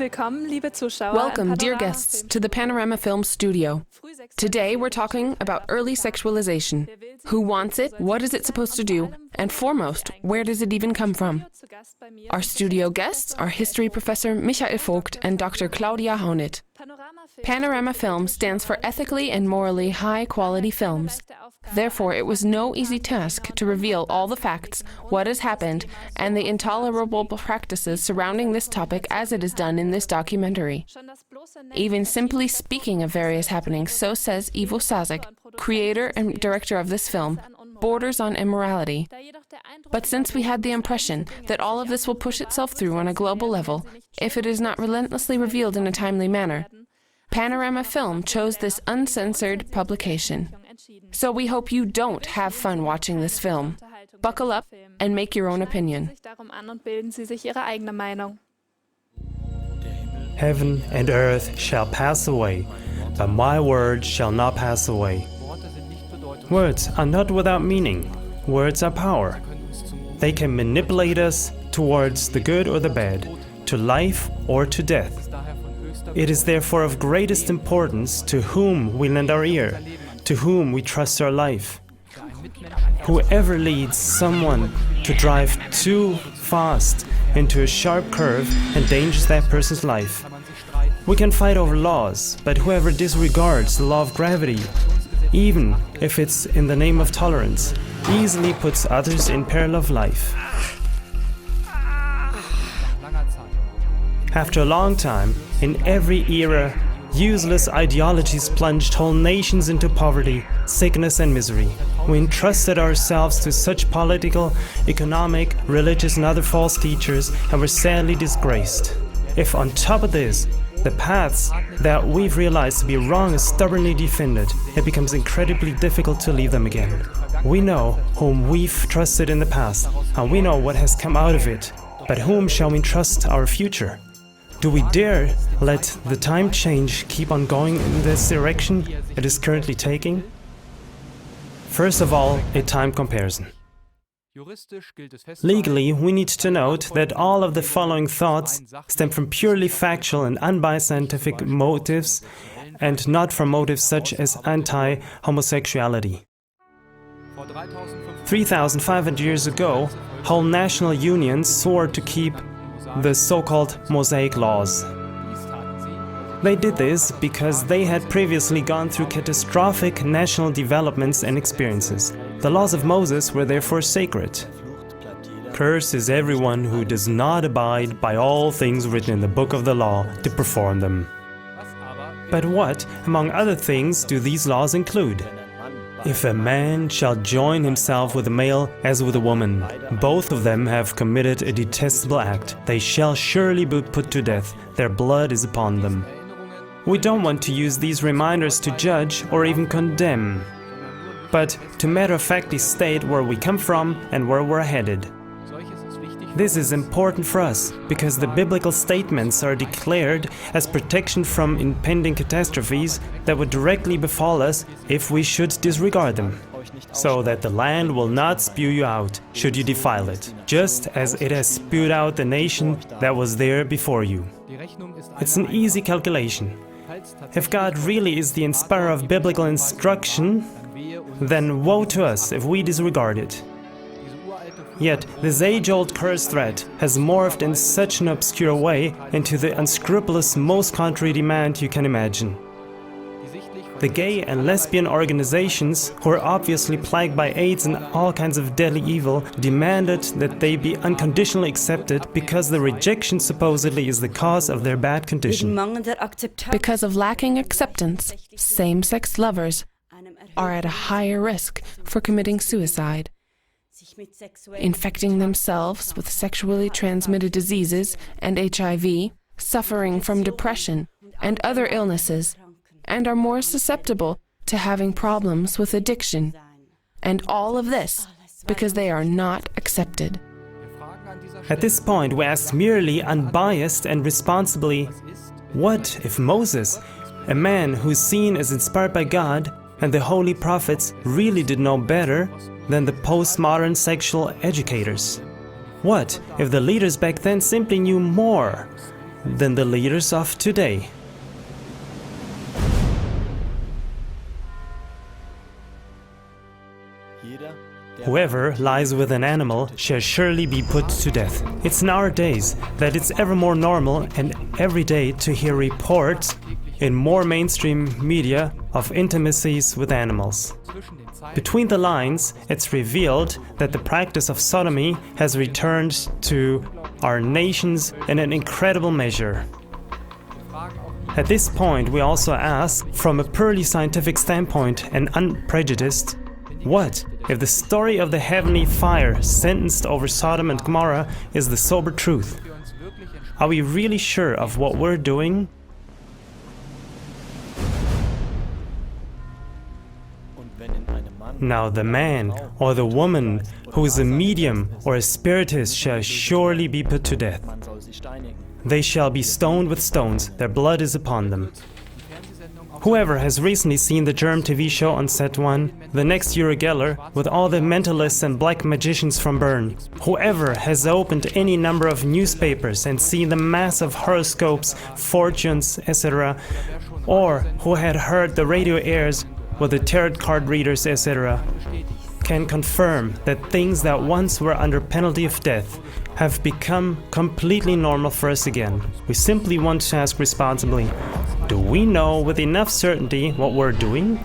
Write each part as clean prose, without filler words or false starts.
Welcome, dear guests, to the Panorama-Film studio. Today we're talking about early sexualization. Who wants it, what is it supposed to do, and foremost, where does it even come from? Our studio guests are history professor Michael Vogt and Dr. Claudia Haunit. Panorama-Film stands for ethically and morally high-quality films. Therefore, it was no easy task to reveal all the facts, what has happened, and the intolerable practices surrounding this topic as it is done in this documentary. Even simply speaking of various happenings, so says Ivo Sasek, creator and director of this film, borders on immorality. But since we had the impression that all of this will push itself through on a global level, if it is not relentlessly revealed in a timely manner, Panorama-Film chose this uncensored publication. So we hope you don't have fun watching this film. Buckle up and make your own opinion. Heaven and earth shall pass away, but my word shall not pass away. Words are not without meaning. Words are power. They can manipulate us towards the good or the bad, to life or to death. It is therefore of greatest importance to whom we lend our ear, to whom we trust our life. Whoever leads someone to drive too fast into a sharp curve endangers that person's life. We can fight over laws, but whoever disregards the law of gravity, even if it's in the name of tolerance, easily puts others in peril of life. After a long time, in every era, useless ideologies plunged whole nations into poverty, sickness and misery. We entrusted ourselves to such political, economic, religious and other false teachers and were sadly disgraced. If on top of this, the paths that we've realized to be wrong are stubbornly defended, it becomes incredibly difficult to leave them again. We know whom we've trusted in the past, and we know what has come out of it. But whom shall we trust our future? Do we dare let the time change keep on going in this direction it is currently taking? First of all, a time comparison. Legally, we need to note that all of the following thoughts stem from purely factual and unbiased scientific motives and not from motives such as anti-homosexuality. 3,500 years ago, whole national unions swore to keep the so-called Mosaic laws. They did this because they had previously gone through catastrophic national developments and experiences. The laws of Moses were therefore sacred. Cursed is everyone who does not abide by all things written in the book of the law to perform them. But what, among other things, do these laws include? If a man shall join himself with a male as with a woman, both of them have committed a detestable act. They shall surely be put to death. Their blood is upon them. We don't want to use these reminders to judge or even condemn, but to matter-of-factly state where we come from and where we're headed. This is important for us because the biblical statements are declared as protection from impending catastrophes that would directly befall us if we should disregard them. So that the land will not spew you out should you defile it, just as it has spewed out the nation that was there before you. It's an easy calculation. If God really is the inspirer of biblical instruction, then woe to us if we disregard it. Yet, this age-old curse threat has morphed in such an obscure way into the unscrupulous, most contrary demand you can imagine. The gay and lesbian organizations, who are obviously plagued by AIDS and all kinds of deadly evil, demanded that they be unconditionally accepted because the rejection supposedly is the cause of their bad condition. Because of lacking acceptance, same-sex lovers are at a higher risk for committing suicide, infecting themselves with sexually transmitted diseases and HIV, suffering from depression and other illnesses, and are more susceptible to having problems with addiction. And all of this because they are not accepted. At this point, we ask merely unbiased and responsibly, what if Moses, a man who's seen as inspired by God and the holy prophets, really did know better than the postmodern sexual educators? What if the leaders back then simply knew more than the leaders of today. Whoever lies with an animal shall surely be put to death. It's in our days that it's ever more normal and everyday to hear reports in more mainstream media of intimacies with animals. Between the lines, it's revealed that the practice of sodomy has returned to our nations in an incredible measure. At this point, we also ask, from a purely scientific standpoint and unprejudiced, what if the story of the heavenly fire sentenced over Sodom and Gomorrah is the sober truth? Are we really sure of what we're doing? Now the man or the woman who is a medium or a spiritist shall surely be put to death. They shall be stoned with stones, their blood is upon them. Whoever has recently seen the German TV show on Set 1, The Next Uri Geller, with all the mentalists and black magicians from Bern, whoever has opened any number of newspapers and seen the massive horoscopes, fortunes, etc., or who had heard the radio airs with the tarot card readers, etc., can confirm that things that once were under penalty of death have become completely normal for us again. We simply want to ask responsibly, do we know with enough certainty what we're doing?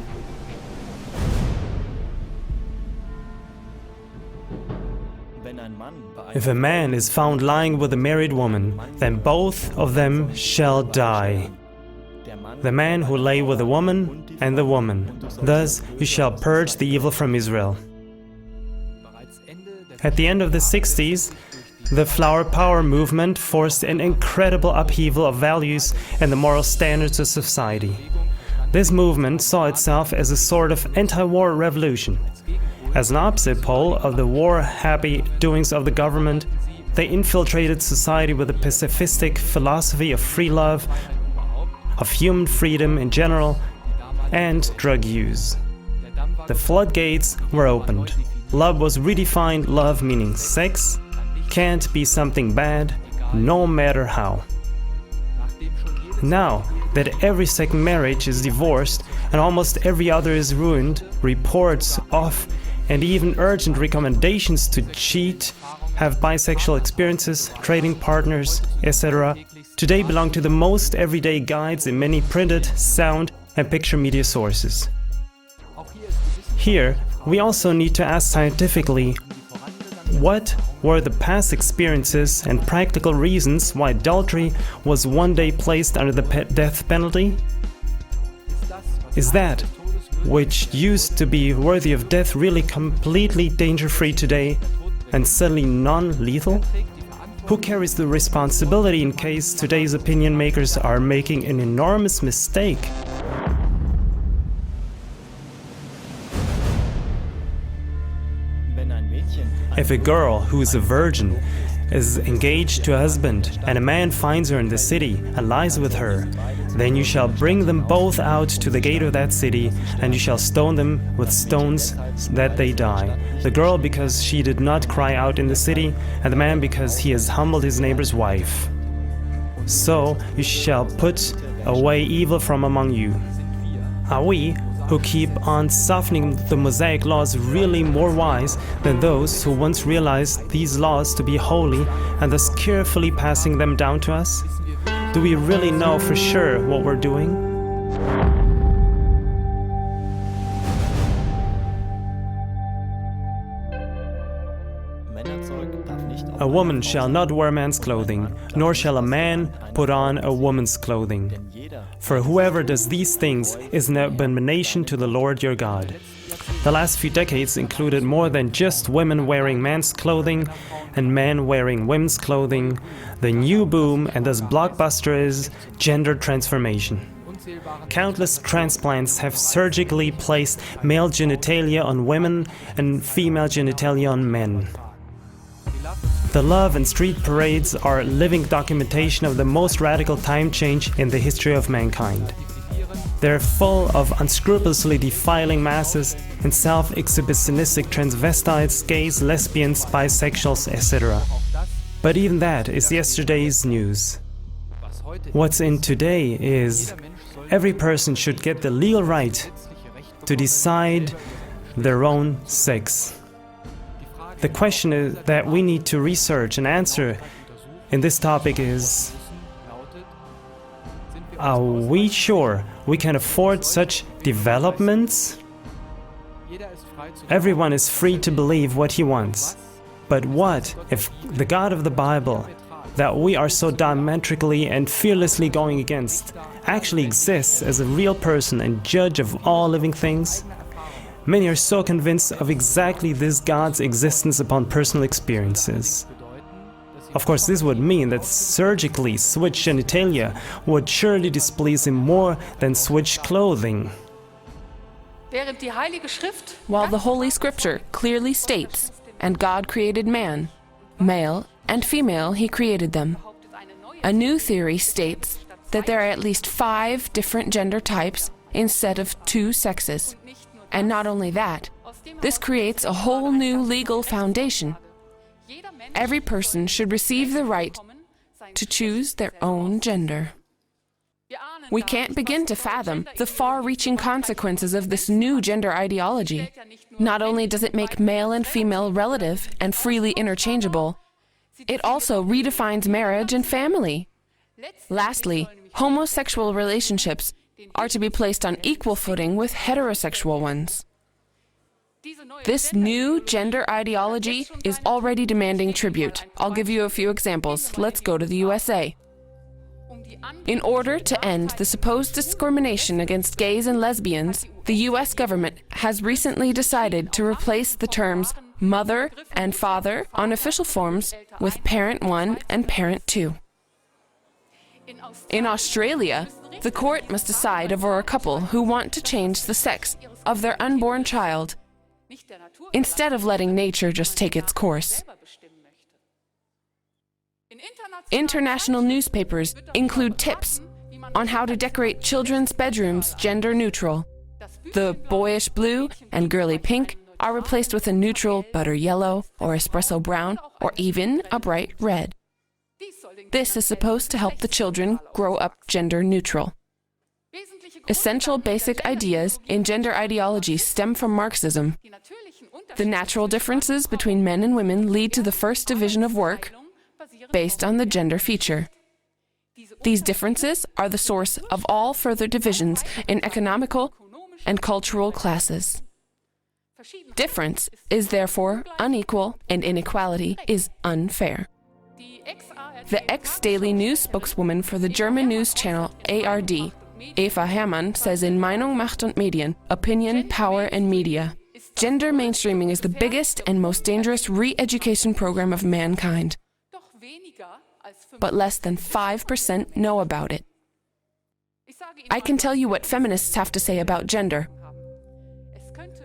If a man is found lying with a married woman, then both of them shall die. The man who lay with the woman and the woman. Thus you shall purge the evil from Israel. At the end of the 60s, the flower power movement forced an incredible upheaval of values and the moral standards of society. This movement saw itself as a sort of anti-war revolution. As an opposite pole of the war-happy doings of the government, they infiltrated society with a pacifistic philosophy of free love, of human freedom in general, and drug use. The floodgates were opened. Love was redefined, love meaning sex can't be something bad, no matter how. Now that every second marriage is divorced and almost every other is ruined, reports of and even urgent recommendations to cheat, have bisexual experiences, trading partners, etc., today belong to the most everyday guides in many printed, sound, and picture media sources. Here, we also need to ask scientifically, what were the past experiences and practical reasons why adultery was one day placed under the death penalty? Is that which used to be worthy of death really completely danger-free today and suddenly non-lethal? Who carries the responsibility in case today's opinion makers are making an enormous mistake? If a girl who is a virgin is engaged to a husband and a man finds her in the city and lies with her, then you shall bring them both out to the gate of that city, and you shall stone them with stones that they die. The girl because she did not cry out in the city, and the man because he has humbled his neighbor's wife. So you shall put away evil from among you. Are we, who keep on softening the Mosaic laws, really more wise than those who once realized these laws to be holy and thus carefully passing them down to us? Do we really know for sure what we're doing? A woman shall not wear man's clothing, nor shall a man put on a woman's clothing. For whoever does these things is an abomination to the Lord your God. The last few decades included more than just women wearing men's clothing and men wearing women's clothing. The new boom and thus blockbuster is gender transformation. Countless transplants have surgically placed male genitalia on women and female genitalia on men. The love and street parades are living documentation of the most radical time change in the history of mankind. They're full of unscrupulously defiling masses and self-exhibitionistic transvestites, gays, lesbians, bisexuals, etc. But even that is yesterday's news. What's in today is every person should get the legal right to decide their own sex. The question is that we need to research and answer in this topic is, are we sure we can afford such developments? Everyone is free to believe what he wants. But what if the God of the Bible, that we are so diametrically and fearlessly going against, actually exists as a real person and judge of all living things? Many are so convinced of exactly this God's existence upon personal experiences. Of course, this would mean that surgically switched genitalia would surely displease him more than switched clothing. While the Holy Scripture clearly states, "And God created man, male and female he created them," a new theory states that there are at least 5 different gender types instead of 2 sexes. And not only that, this creates a whole new legal foundation. Every person should receive the right to choose their own gender. We can't begin to fathom the far-reaching consequences of this new gender ideology. Not only does it make male and female relative and freely interchangeable, it also redefines marriage and family. Lastly, homosexual relationships are to be placed on equal footing with heterosexual ones. This new gender ideology is already demanding tribute. I'll give you a few examples. Let's go to the USA. In order to end the supposed discrimination against gays and lesbians, the US government has recently decided to replace the terms mother and father on official forms with parent 1 and parent 2. In Australia, the court must decide over a couple who want to change the sex of their unborn child instead of letting nature just take its course. International newspapers include tips on how to decorate children's bedrooms gender neutral. The boyish blue and girly pink are replaced with a neutral butter yellow or espresso brown or even a bright red. This is supposed to help the children grow up gender neutral. Essential basic ideas in gender ideology stem from Marxism. The natural differences between men and women lead to the first division of work based on the gender feature. These differences are the source of all further divisions in economical and cultural classes. Difference is therefore unequal and inequality is unfair. The ex-Daily News spokeswoman for the German news channel ARD, Eva Hermann, says in Meinung, Macht und Medien, Opinion, Power and Media, gender mainstreaming is the biggest and most dangerous re-education program of mankind. But less than 5% know about it. I can tell you what feminists have to say about gender.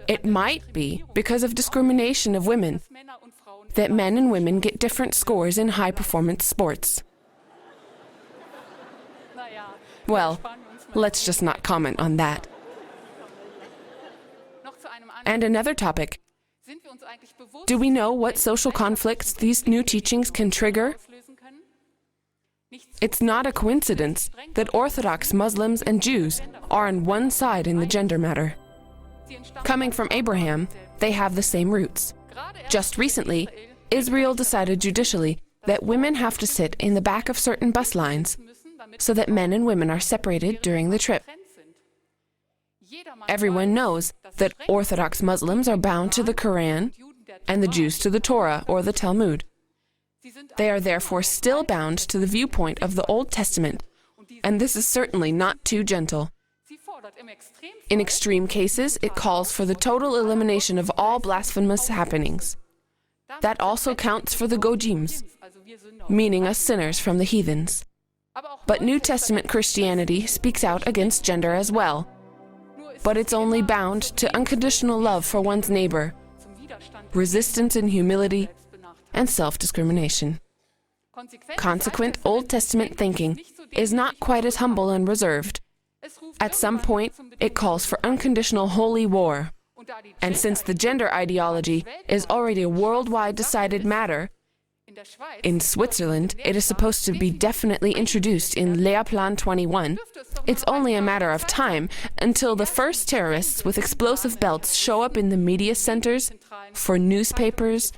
It might be because of discrimination of women that men and women get different scores in high-performance sports. Well, let's just not comment on that. And another topic. Do we know what social conflicts these new teachings can trigger? It's not a coincidence that Orthodox Muslims and Jews are on one side in the gender matter. Coming from Abraham, they have the same roots. Just recently, Israel decided judicially that women have to sit in the back of certain bus lines so that men and women are separated during the trip. Everyone knows that Orthodox Muslims are bound to the Quran and the Jews to the Torah or the Talmud. They are therefore still bound to the viewpoint of the Old Testament, and this is certainly not too gentle. In extreme cases, it calls for the total elimination of all blasphemous happenings. That also counts for the Gojims, meaning us sinners from the heathens. But New Testament Christianity speaks out against gender as well. But it's only bound to unconditional love for one's neighbor, resistance and humility, and self-discrimination. Consequent Old Testament thinking is not quite as humble and reserved. At some point, it calls for unconditional holy war. And since the gender ideology is already a worldwide decided matter, In Switzerland, it is supposed to be definitely introduced in Lehrplan 21. It's only a matter of time until the first terrorists with explosive belts show up in the media centers for newspapers,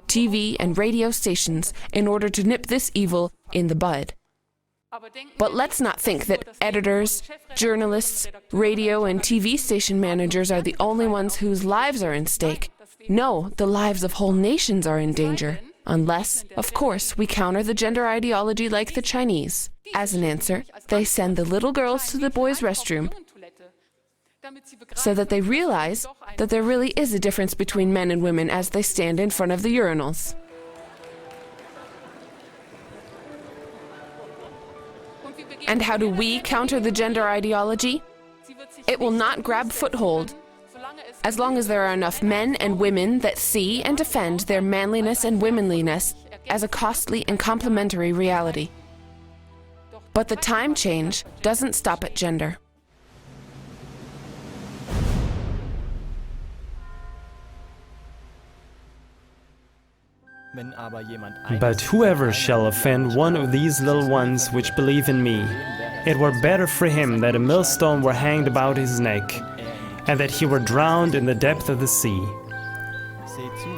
TV and radio stations in order to nip this evil in the bud. But let's not think that editors, journalists, radio and TV station managers are the only ones whose lives are in stake. No, the lives of whole nations are in danger. Unless, of course, we counter the gender ideology like the Chinese. As an answer, they send the little girls to the boys' restroom so that they realize that there really is a difference between men and women as they stand in front of the urinals. And how do we counter the gender ideology? It will not grab foothold as long as there are enough men and women that see and defend their manliness and womanliness as a costly and complementary reality. But the time change doesn't stop at gender. But whoever shall offend one of these little ones which believe in me, it were better for him that a millstone were hanged about his neck, and that he were drowned in the depth of the sea.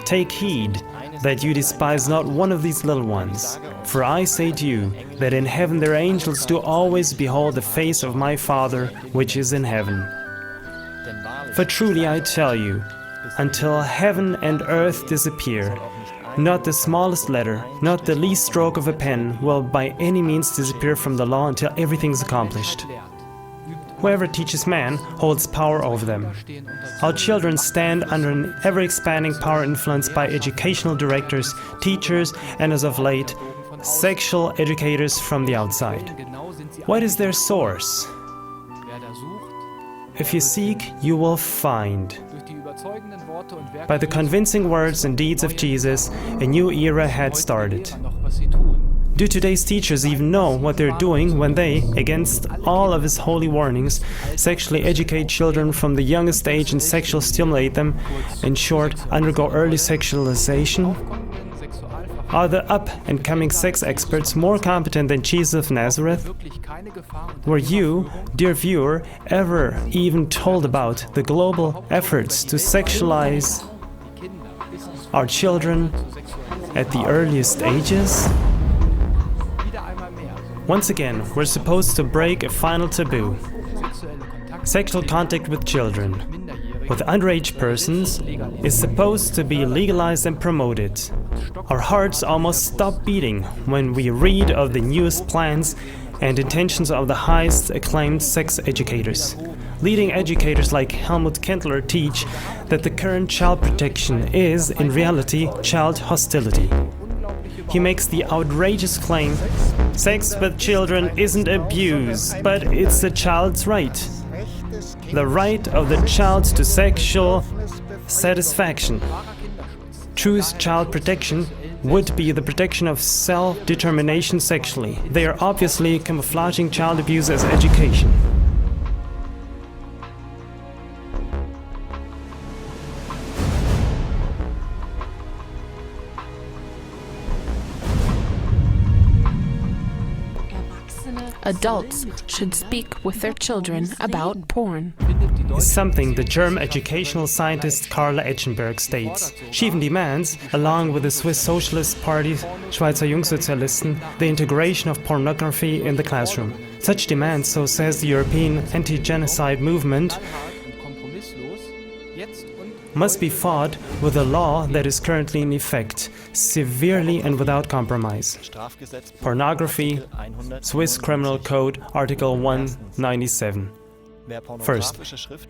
Take heed that you despise not one of these little ones, for I say to you that in heaven their angels do always behold the face of my Father which is in heaven. For truly I tell you, until heaven and earth disappear, not the smallest letter, not the least stroke of a pen will by any means disappear from the law until everything is accomplished. Whoever teaches man holds power over them. Our children stand under an ever-expanding power influenced by educational directors, teachers, and as of late, sexual educators from the outside. What is their source? If you seek, you will find. By the convincing words and deeds of Jesus, a new era had started. Do today's teachers even know what they're doing when they, against all of his holy warnings, sexually educate children from the youngest age and sexually stimulate them, in short, undergo early sexualization? Are the up-and-coming sex experts more competent than Jesus of Nazareth? Were you, dear viewer, ever even told about the global efforts to sexualize our children at the earliest ages? Once again, we're supposed to break a final taboo. Sexual contact with children, with underage persons, is supposed to be legalized and promoted. Our hearts almost stop beating when we read of the newest plans and intentions of the highest acclaimed sex educators. Leading educators like Helmut Kendler teach that the current child protection is, in reality, child hostility. He makes the outrageous claim, sex with children isn't abuse, but it's the child's right. The right of the child to sexual satisfaction. True child protection would be the protection of self-determination sexually. They are obviously camouflaging child abuse as education. Adults should speak with their children about porn. Is something the German educational scientist Carla Etchenberg states. She even demands, along with the Swiss Socialist Party, Schweizer Jungsozialisten, the integration of pornography in the classroom. Such demands, so says the European anti-genocide movement, must be fought with a law that is currently in effect, severely and without compromise. Pornography, Swiss Criminal Code, Article 197. First,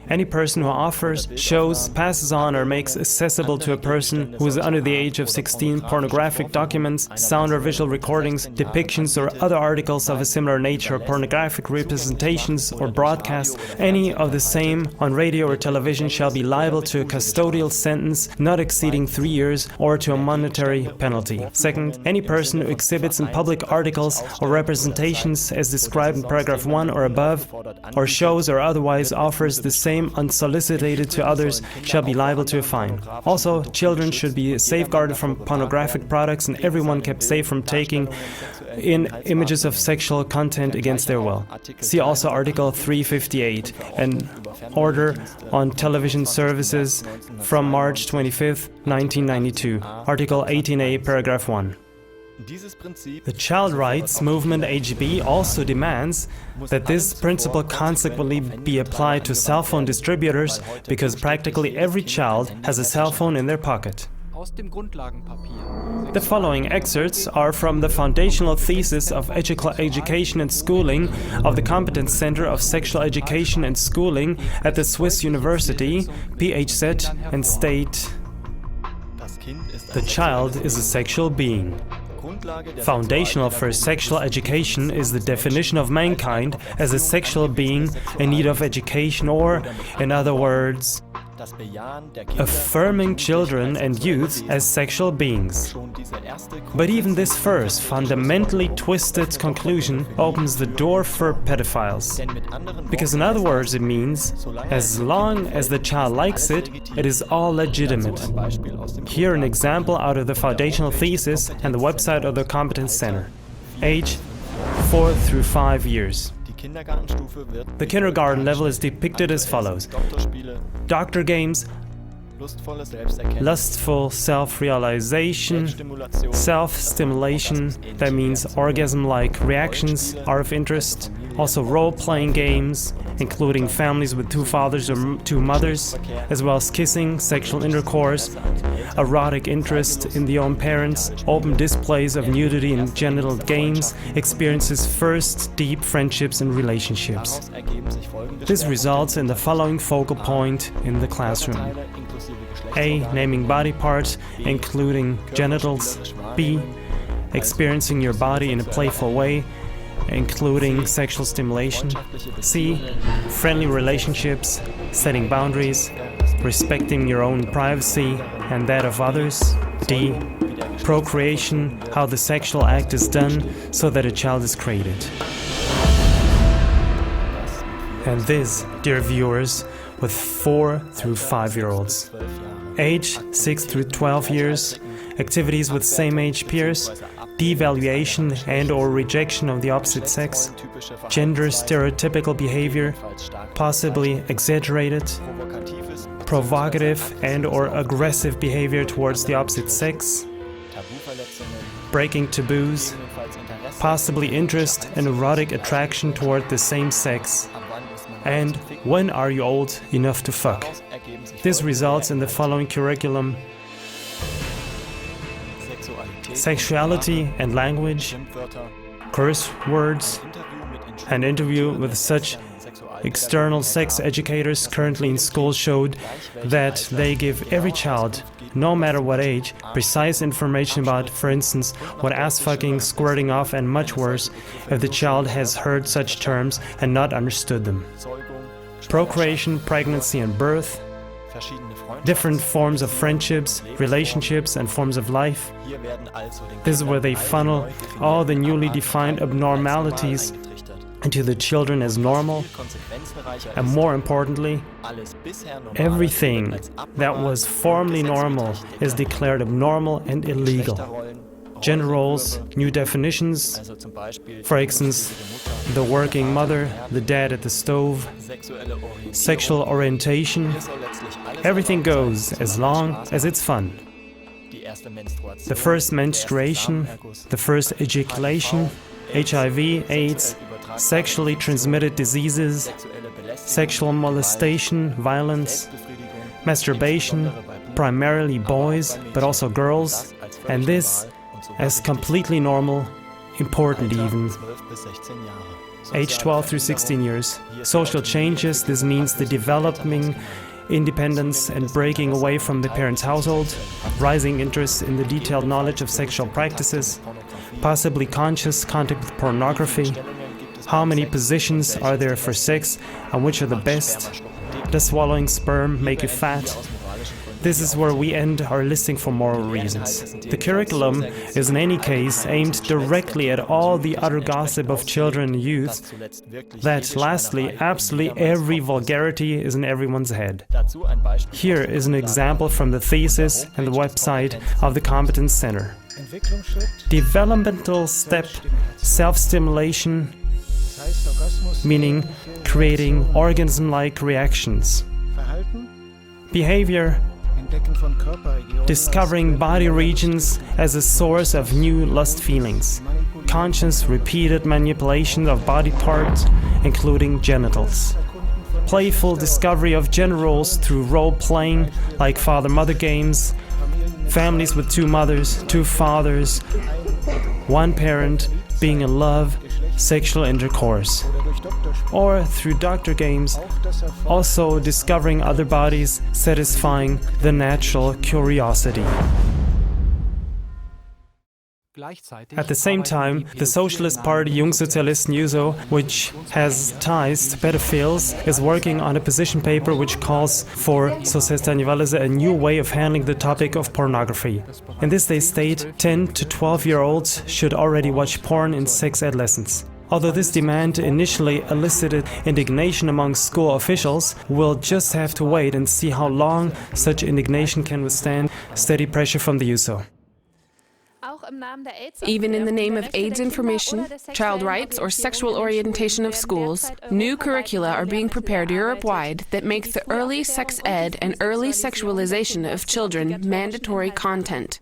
any person who offers, shows, passes on or makes accessible to a person who is under the age of 16 pornographic documents, sound or visual recordings, depictions or other articles of a similar nature, pornographic representations or broadcasts, any of the same on radio or television shall be liable to a custodial sentence not exceeding 3 years or to a monetary penalty. Second, any person who exhibits in public articles or representations as described in paragraph 1 or above, or shows or otherwise offers the same unsolicited to others shall be liable to a fine. Also, children should be safeguarded from pornographic products and everyone kept safe from taking in images of sexual content against their will. See also Article 358, an order on television services from March 25, 1992, Article 18a, paragraph 1. The child rights movement HB also demands that this principle consequently be applied to cell phone distributors because practically every child has a cell phone in their pocket. The following excerpts are from the foundational thesis of Education and Schooling of the Competence Center of Sexual Education and Schooling at the Swiss University, PHZ, and state: the child is a sexual being. Foundational for sexual education is the definition of mankind as a sexual being in need of education, or, in other words, affirming children and youth as sexual beings. But even this first, fundamentally twisted conclusion opens the door for pedophiles. Because in other words it means, as long as the child likes it, it is all legitimate. Here an example out of the foundational thesis and the website of the Competence Center. Age 4 through 5 years. The kindergarten level is depicted as follows: doctor games, lustful self-realization, self-stimulation, that means orgasm-like reactions are of interest, also role-playing games, including families with 2 fathers or 2 mothers, as well as kissing, sexual intercourse, erotic interest in the own parents, open displays of nudity in genital games, experiences first deep friendships and relationships. This results in the following focal point in the classroom. A. Naming body parts, including genitals. B. Experiencing your body in a playful way, including sexual stimulation. C. Friendly relationships, setting boundaries, respecting your own privacy and that of others. D. Procreation, how the sexual act is done so that a child is created. And this, dear viewers, with 4 through 5-year-olds. Age 6 through 12 years, activities with same-age peers, devaluation and or rejection of the opposite sex, gender stereotypical behavior, possibly exaggerated, provocative and or aggressive behavior towards the opposite sex, breaking taboos, possibly interest and erotic attraction toward the same sex, and when are you old enough to fuck? This results in the following curriculum: sexuality and language, curse words, an interview with such external sex educators currently in schools showed that they give every child, no matter what age, precise information about, for instance, what ass fucking, squirting off, and much worse if the child has heard such terms and not understood them. Procreation, pregnancy and birth, different forms of friendships, relationships and forms of life. This is where they funnel all the newly defined abnormalities into the children as normal, and more importantly, everything that was formerly normal is declared abnormal and illegal. Gender roles, new definitions, for instance, the working mother, the dad at the stove, sexual orientation, everything goes as long as it's fun. The first menstruation, the first ejaculation, HIV, AIDS, sexually transmitted diseases, sexual molestation, violence, masturbation, primarily boys, but also girls, and this as completely normal, important even. Age 12 through 16 years. Social changes, this means the developing independence and breaking away from the parents' household, rising interest in the detailed knowledge of sexual practices, possibly conscious contact with pornography. How many positions are there for sex and which are the best? Does swallowing sperm make you fat? This is where we end our listing for moral reasons. The curriculum is in any case aimed directly at all the utter gossip of children and youth, that lastly, absolutely every vulgarity is in everyone's head. Here is an example from the thesis and the website of the Competence Center. Developmental step, self-stimulation, meaning creating organism-like reactions. Behavior, discovering body regions as a source of new lust feelings. Conscious, repeated manipulation of body parts, including genitals. Playful discovery of gender roles through role-playing, like father-mother games. Families with two mothers, two fathers, one parent, being in love, sexual intercourse. Or through doctor games, also discovering other bodies, satisfying the natural curiosity. At the same time, the Socialist Party Jungsozialisten USO, which has ties to pedophiles, is working on a position paper which calls for, so says Tanja Walese, a new way of handling the topic of pornography. In this they state 10 to 12-year-olds should already watch porn in sex adolescence. Although this demand initially elicited indignation among school officials, we'll just have to wait and see how long such indignation can withstand steady pressure from the USO. Even in the name of AIDS information, child rights, or sexual orientation of schools, new curricula are being prepared Europe-wide that make the early sex ed and early sexualization of children mandatory content.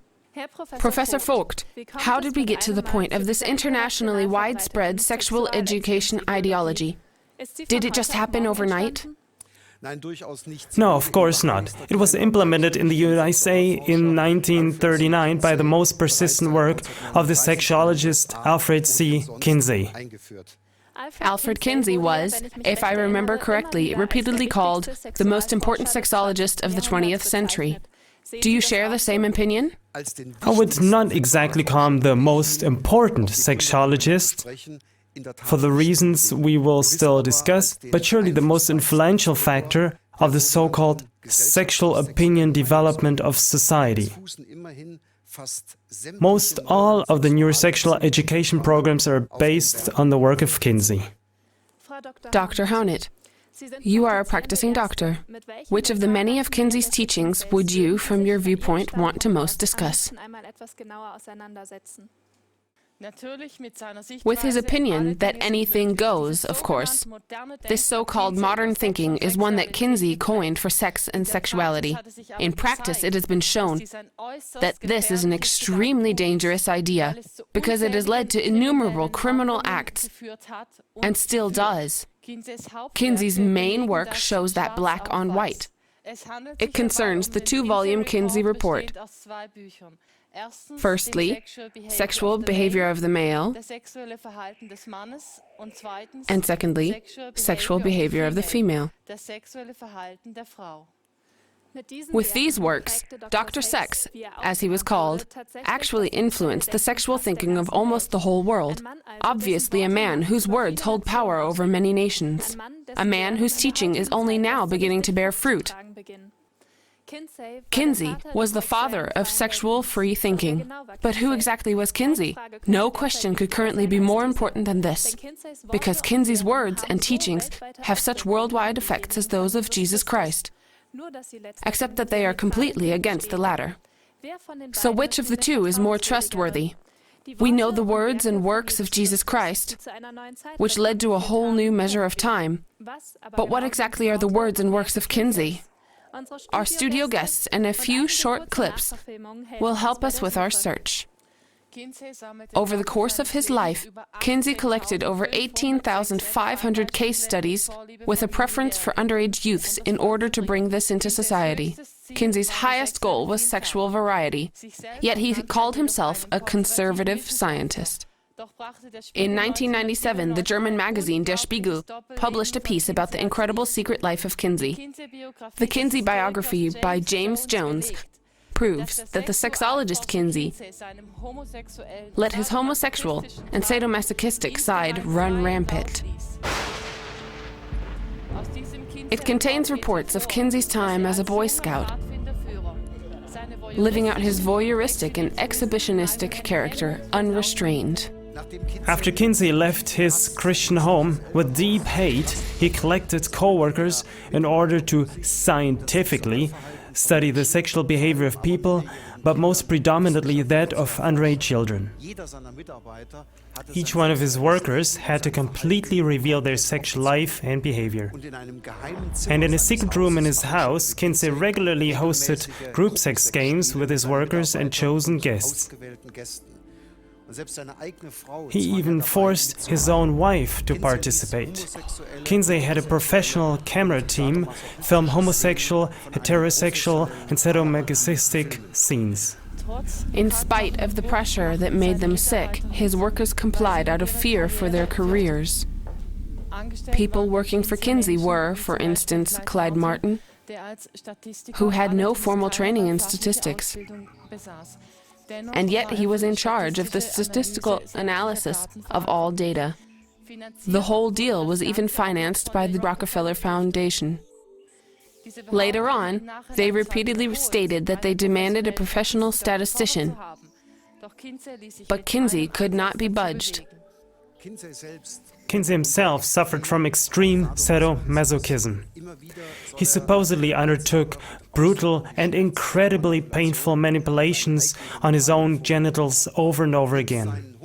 Professor Vogt, how did we get to the point of this internationally widespread sexual education ideology? Did it just happen overnight? No, of course not. It was implemented in the USA in 1939 by the most persistent work of the sexologist Alfred C. Kinsey. Alfred Kinsey was, if I remember correctly, repeatedly called the most important sexologist of the 20th century. Do you share the same opinion? I would not exactly call him the most important sexologist, for the reasons we will still discuss, but surely the most influential factor of the so-called sexual opinion development of society. Most all of the neurosexual education programs are based on the work of Kinsey. Dr. Hownett, you are a practicing doctor. Which of the many of Kinsey's teachings would you, from your viewpoint, want to most discuss? With his opinion that anything goes, of course. This so-called modern thinking is one that Kinsey coined for sex and sexuality. In practice, it has been shown that this is an extremely dangerous idea because it has led to innumerable criminal acts, and still does. Kinsey's main work shows that black on white. It concerns the two-volume Kinsey report. Firstly, sexual behavior of the male, and secondly, sexual behavior of the female. With these works, Dr. Sex, as he was called, actually influenced the sexual thinking of almost the whole world. Obviously a man whose words hold power over many nations. A man whose teaching is only now beginning to bear fruit. Kinsey was the father of sexual free thinking. But who exactly was Kinsey? No question could currently be more important than this, because Kinsey's words and teachings have such worldwide effects as those of Jesus Christ, except that they are completely against the latter. So which of the two is more trustworthy? We know the words and works of Jesus Christ, which led to a whole new measure of time. But what exactly are the words and works of Kinsey? Our studio guests and a few short clips will help us with our search. Over the course of his life, Kinsey collected over 18,500 case studies with a preference for underage youths in order to bring this into society. Kinsey's highest goal was sexual variety, yet he called himself a conservative scientist. In 1997, the German magazine Der Spiegel published a piece about the incredible secret life of Kinsey. The Kinsey biography by James Jones proves that the sexologist Kinsey let his homosexual and sadomasochistic side run rampant. It contains reports of Kinsey's time as a Boy Scout, living out his voyeuristic and exhibitionistic character unrestrained. After Kinsey left his Christian home with deep hate, he collected co-workers in order to scientifically study the sexual behavior of people, but most predominantly that of underage children. Each one of his workers had to completely reveal their sexual life and behavior. And in a secret room in his house, Kinsey regularly hosted group sex games with his workers and chosen guests. He even forced his own wife to participate. Kinsey had a professional camera team film homosexual, heterosexual, and sadomasochistic scenes. In spite of the pressure that made them sick, his workers complied out of fear for their careers. People working for Kinsey were, for instance, Clyde Martin, who had no formal training in statistics. And yet he was in charge of the statistical analysis of all data. The whole deal was even financed by the Rockefeller Foundation. Later on, they repeatedly stated that they demanded a professional statistician, but Kinsey could not be budged. Kinsey himself suffered from extreme sadomasochism. He supposedly undertook brutal and incredibly painful manipulations on his own genitals over and over again.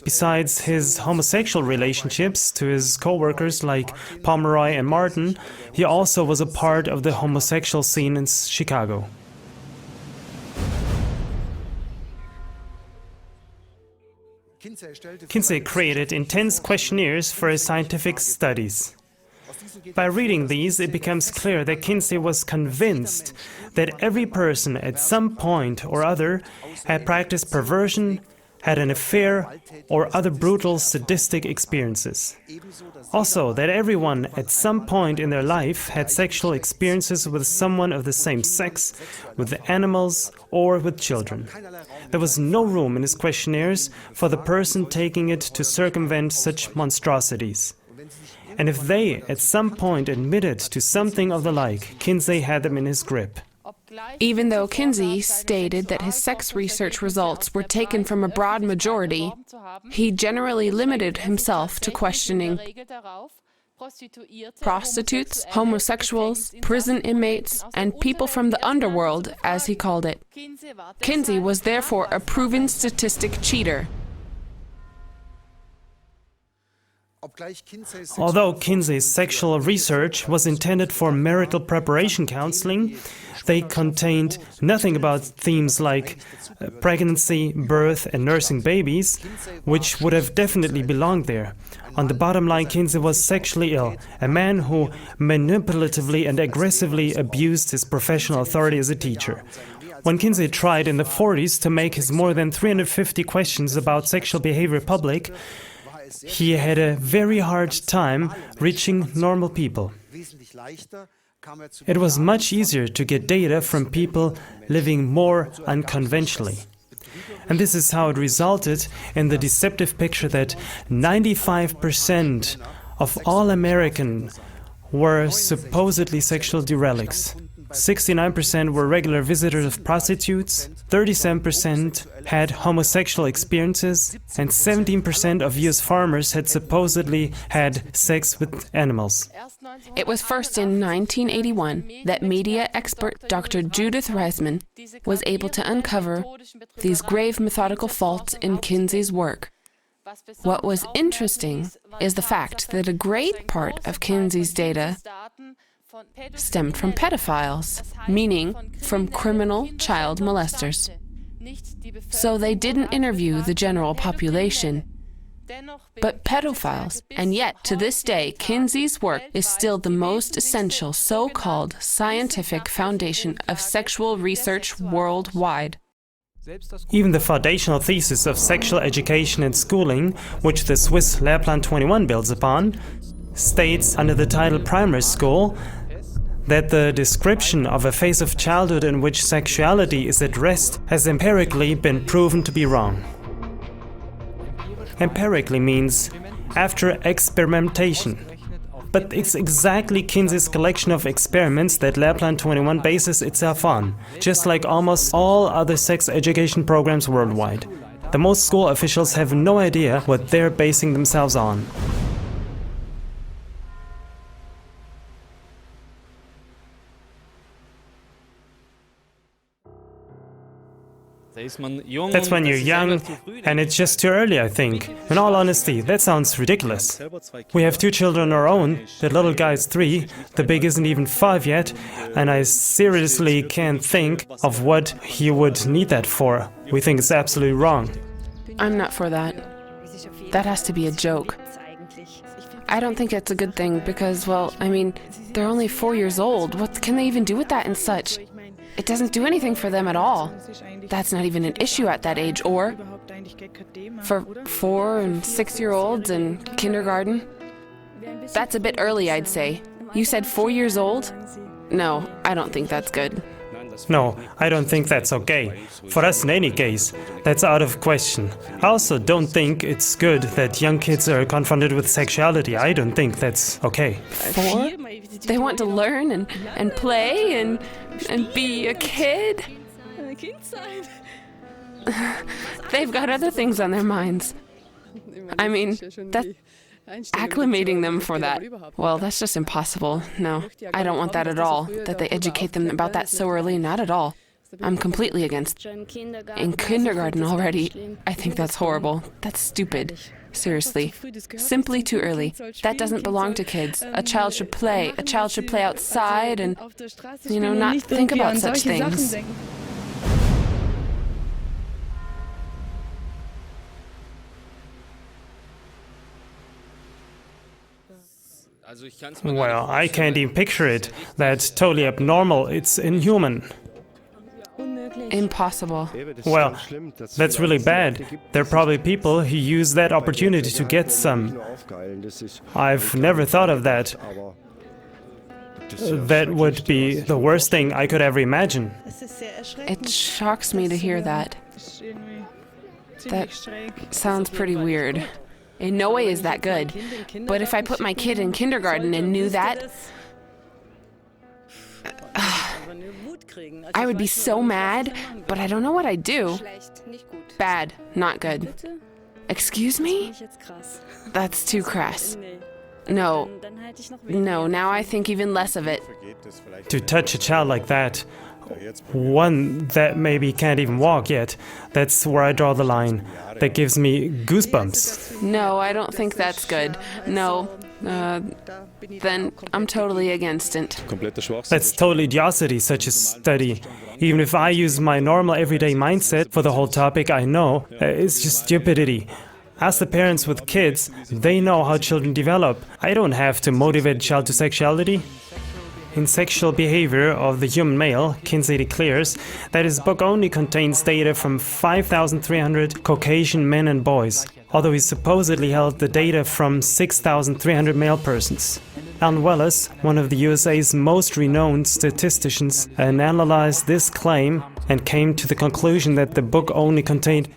Besides his homosexual relationships to his co-workers like Pomeroy and Martin, he also was a part of the homosexual scene in Chicago. Kinsey created intense questionnaires for his scientific studies. By reading these, it becomes clear that Kinsey was convinced that every person at some point or other had practiced perversion, had an affair, or other brutal sadistic experiences. Also, that everyone at some point in their life had sexual experiences with someone of the same sex, with animals, or with children. There was no room in his questionnaires for the person taking it to circumvent such monstrosities. And if they at some point admitted to something of the like, Kinsey had them in his grip. Even though Kinsey stated that his sex research results were taken from a broad majority, he generally limited himself to questioning prostitutes, homosexuals, prison inmates, and people from the underworld, as he called it. Kinsey was therefore a proven statistic cheater. Although Kinsey's sexual research was intended for marital preparation counseling, they contained nothing about themes like pregnancy, birth, and nursing babies, which would have definitely belonged there. On the bottom line, Kinsey was sexually ill, a man who manipulatively and aggressively abused his professional authority as a teacher. When Kinsey tried in the 40s to make his more than 350 questions about sexual behavior public, he had a very hard time reaching normal people. It was much easier to get data from people living more unconventionally. And this is how it resulted in the deceptive picture that 95% of all Americans were supposedly sexual derelicts. 69% were regular visitors of prostitutes, 37% had homosexual experiences, and 17% of US farmers had supposedly had sex with animals. It was first in 1981 that media expert Dr. Judith Reisman was able to uncover these grave methodical faults in Kinsey's work. What was interesting is the fact that a great part of Kinsey's data stemmed from pedophiles, meaning from criminal child molesters. So they didn't interview the general population, but pedophiles, and yet to this day, Kinsey's work is still the most essential so-called scientific foundation of sexual research worldwide. Even the foundational thesis of sexual education and schooling, which the Swiss Lehrplan 21 builds upon, states under the title Primary School that the description of a phase of childhood in which sexuality is at rest has empirically been proven to be wrong. Empirically means after experimentation. But it's exactly Kinsey's collection of experiments that Lehrplan 21 bases itself on, just like almost all other sex education programs worldwide. The most school officials have no idea what they're basing themselves on. That's when you're young, and it's just too early, I think. In all honesty, that sounds ridiculous. We have 2 children of our own. The little guy's 3, the big isn't even 5 yet, and I seriously can't think of what he would need that for. We think it's absolutely wrong. I'm not for that. That has to be a joke. I don't think it's a good thing because, well, I mean, they're only 4 years old. What can they even do with that and such? It doesn't do anything for them at all. That's not even an issue at that age, or for 4- and 6-year-olds in kindergarten. That's a bit early, I'd say. You said 4 years old? No, I don't think that's good. No, I don't think that's okay. For us in any case, that's out of question. I also don't think it's good that young kids are confronted with sexuality. I don't think that's okay. 4? They want to learn and play and be a kid? They've got other things on their minds. I mean, that's acclimating them for that. Well, that's just impossible. No, I don't want that at all. That they educate them about that so early, not at all. I'm completely against. In kindergarten already, I think that's horrible. That's stupid. Seriously. Simply too early. That doesn't belong to kids. A child should play. A child should play outside and, not think about such things. Well, I can't even picture it. That's totally abnormal. It's inhuman. Impossible. Well, that's really bad. There are probably people who use that opportunity to get some. I've never thought of that. That would be the worst thing I could ever imagine. It shocks me to hear that. That sounds pretty weird. In no way is that good. But if I put my kid in kindergarten and knew that, I would be so mad, but I don't know what I'd do. Bad, not good. Excuse me? That's too crass. No, now I think even less of it. To touch a child like that, one that maybe can't even walk yet, that's where I draw the line. That gives me goosebumps. No, I don't think that's good. No, then I'm totally against it. That's total idiocy, such a study. Even if I use my normal everyday mindset for the whole topic, I know it's just stupidity. Ask the parents with kids, they know how children develop. I don't have to motivate a child to sexuality. In Sexual Behavior of the Human Male, Kinsey declares that his book only contains data from 5,300 Caucasian men and boys, although he supposedly held the data from 6,300 male persons. Alan Wallace, one of the USA's most renowned statisticians, analyzed this claim and came to the conclusion that the book only contained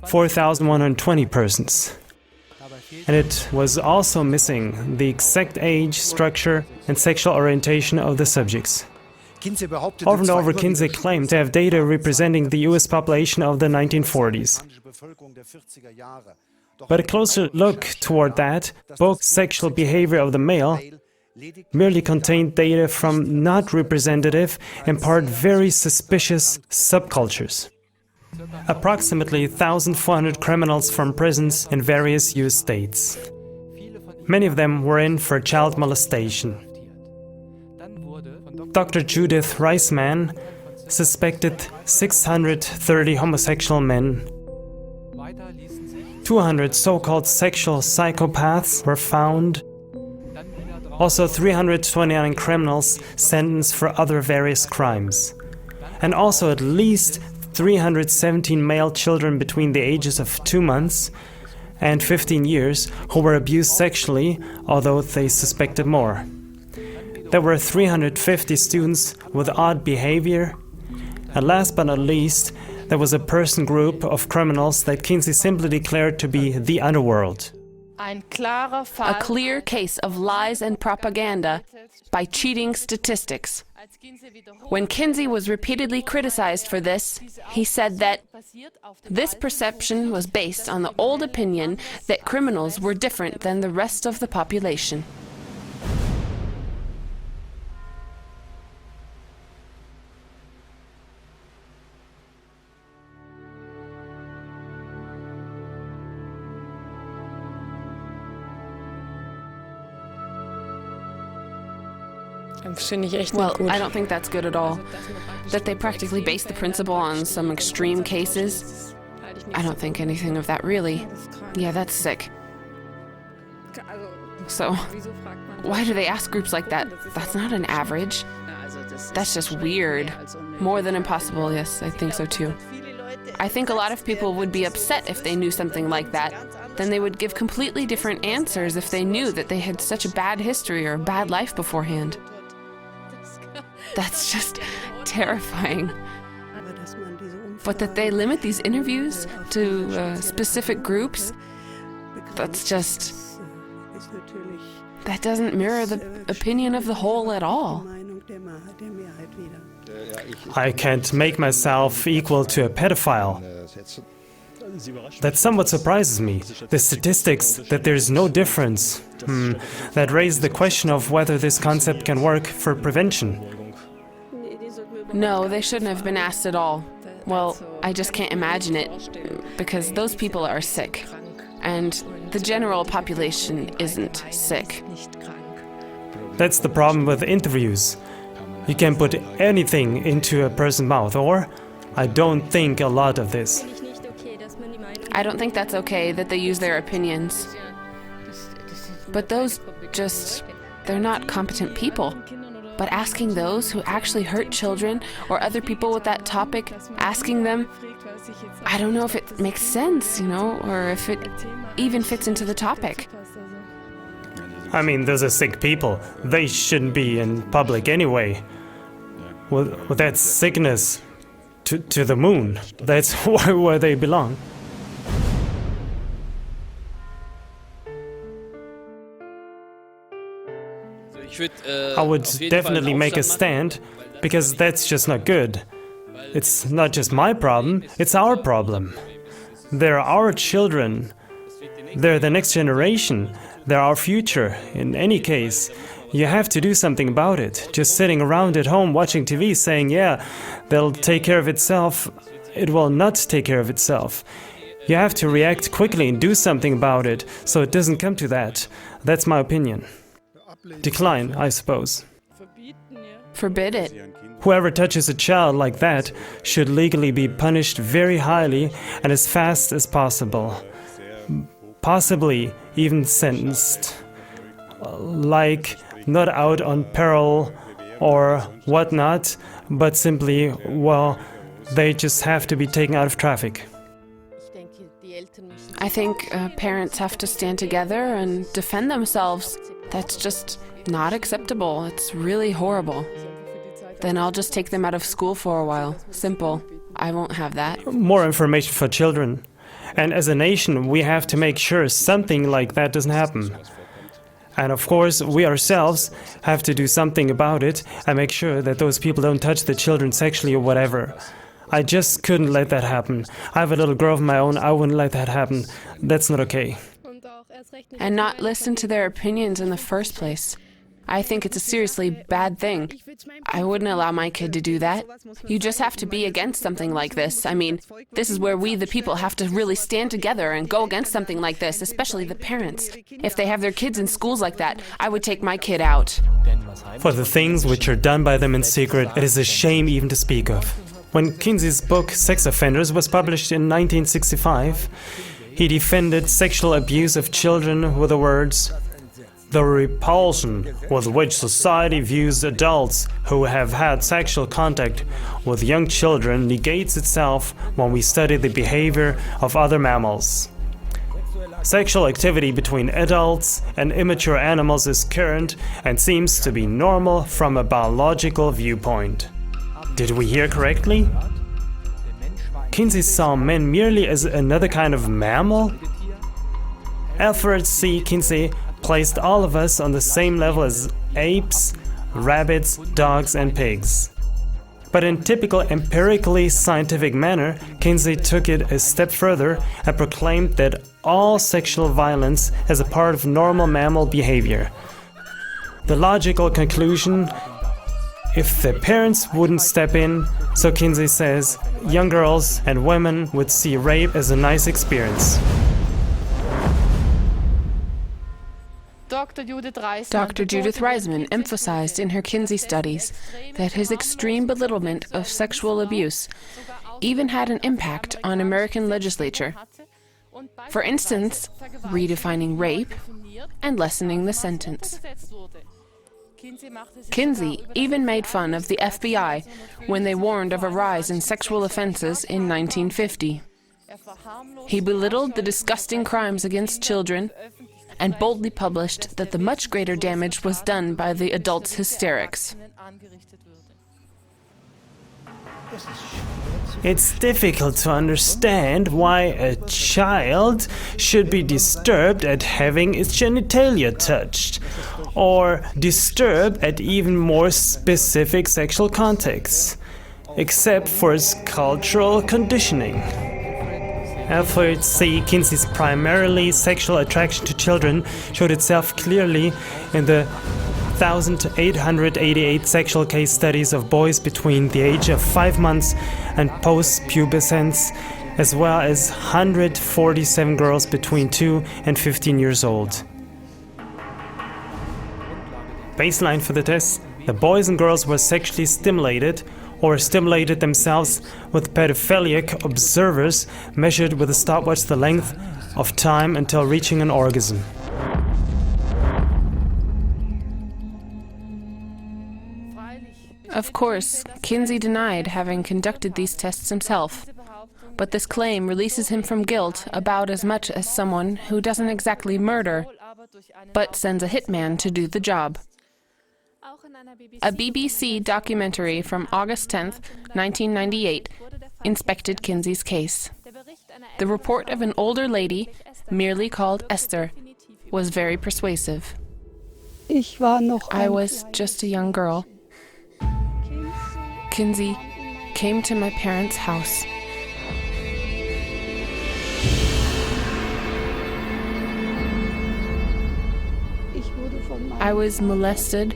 4,120 persons. And it was also missing the exact age, structure, and sexual orientation of the subjects. Over and over, Kinsey claimed to have data representing the US population of the 1940s. But a closer look toward that book, Sexual Behavior of the Male, merely contained data from not representative and part very suspicious subcultures. Approximately 1,400 criminals from prisons in various US states. Many of them were in for child molestation. Dr. Judith Reisman suspected 630 homosexual men. 200 so-called sexual psychopaths were found. Also 329 criminals sentenced for other various crimes. And also at least 317 male children between the ages of 2 months and 15 years who were abused sexually, although they suspected more. There were 350 students with odd behavior. And last but not least, there was a person group of criminals that Kinsey simply declared to be the underworld. A clear case of lies and propaganda by cheating statistics. When Kinsey was repeatedly criticized for this, he said that this perception was based on the old opinion that criminals were different than the rest of the population. Well, I don't think that's good at all. That they practically base the principle on some extreme cases. I don't think anything of that really. Yeah, that's sick. So, why do they ask groups like that? That's not an average. That's just weird. More than impossible, yes, I think so too. I think a lot of people would be upset if they knew something like that. Then they would give completely different answers if they knew that they had such a bad history or a bad life beforehand. That's just terrifying. But that they limit these interviews to specific groups, that's just... that doesn't mirror the opinion of the whole at all. I can't make myself equal to a pedophile. That somewhat surprises me. The statistics that there's no difference. That raise the question of whether this concept can work for prevention. No, they shouldn't have been asked at all. Well, I just can't imagine it, because those people are sick, and the general population isn't sick. That's the problem with interviews. You can put anything into a person's mouth, or I don't think a lot of this. I don't think that's okay that they use their opinions. But those just... they're not competent people. But asking those who actually hurt children or other people with that topic, asking them, I don't know if it makes sense, or if it even fits into the topic. I mean, those are sick people. They shouldn't be in public anyway. With that sickness to the moon. That's where they belong. I would definitely make a stand, because that's just not good. It's not just my problem, it's our problem. They're our children. They're the next generation. They're our future. In any case, you have to do something about it. Just sitting around at home watching TV saying, yeah, they'll take care of itself, it will not take care of itself. You have to react quickly and do something about it, so it doesn't come to that. That's my opinion. Decline, I suppose. Forbid it. Whoever touches a child like that should legally be punished very highly and as fast as possible. Possibly even sentenced. Like, not out on peril or whatnot, but simply, well, they just have to be taken out of traffic. I think parents have to stand together and defend themselves. That's just not acceptable. It's really horrible. Then I'll just take them out of school for a while. Simple. I won't have that. More information for children. And as a nation, we have to make sure something like that doesn't happen. And of course, we ourselves have to do something about it and make sure that those people don't touch the children sexually or whatever. I just couldn't let that happen. I have a little girl of my own, I wouldn't let that happen. That's not okay. And not listen to their opinions in the first place. I think it's a seriously bad thing. I wouldn't allow my kid to do that. You just have to be against something like this. I mean, this is where we, the people, have to really stand together and go against something like this, especially the parents. If they have their kids in schools like that, I would take my kid out. For the things which are done by them in secret, it is a shame even to speak of. When Kinsey's book Sex Offenders was published in 1965, he defended sexual abuse of children with the words, "The repulsion with which society views adults who have had sexual contact with young children negates itself when we study the behavior of other mammals. Sexual activity between adults and immature animals is current and seems to be normal from a biological viewpoint." Did we hear correctly? Kinsey saw men merely as another kind of mammal? Alfred C. Kinsey placed all of us on the same level as apes, rabbits, dogs, and pigs. But in typical empirically scientific manner, Kinsey took it a step further and proclaimed that all sexual violence is a part of normal mammal behavior. The logical conclusion, if the parents wouldn't step in, so Kinsey says, young girls and women would see rape as a nice experience. Dr. Judith Reisman emphasized in her Kinsey studies that his extreme belittlement of sexual abuse even had an impact on American legislature. For instance, redefining rape and lessening the sentence. Kinsey even made fun of the FBI when they warned of a rise in sexual offenses in 1950. He belittled the disgusting crimes against children and boldly published that the much greater damage was done by the adults' hysterics. It's difficult to understand why a child should be disturbed at having its genitalia touched, or disturbed at even more specific sexual contexts, except for its cultural conditioning. Alfred C. Kinsey's primarily sexual attraction to children showed itself clearly in the 1,888 sexual case studies of boys between the age of 5 months and post-pubescence, as well as 147 girls between 2 and 15 years old. Baseline for the test: the boys and girls were sexually stimulated or stimulated themselves with pedophilic observers measured with a stopwatch the length of time until reaching an orgasm. Of course, Kinsey denied having conducted these tests himself, but this claim releases him from guilt about as much as someone who doesn't exactly murder, but sends a hitman to do the job. A BBC documentary from August 10, 1998, inspected Kinsey's case. The report of an older lady, merely called Esther, was very persuasive. I was just a young girl. Kinsey came to my parents' house. I was molested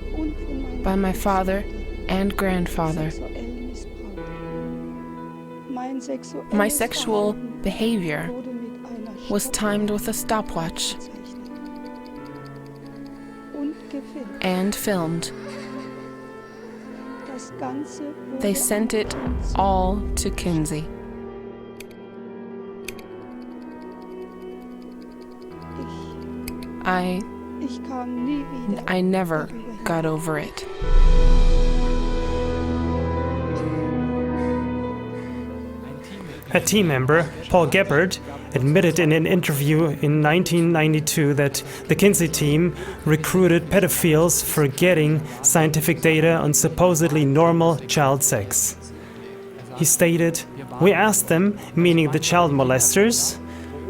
by my father and grandfather. My sexual behavior was timed with a stopwatch and filmed. They sent it all to Kinsey. I never got over it. A team member, Paul Gebhardt, admitted in an interview in 1992 that the Kinsey team recruited pedophiles for getting scientific data on supposedly normal child sex. He stated, "We asked them, meaning the child molesters,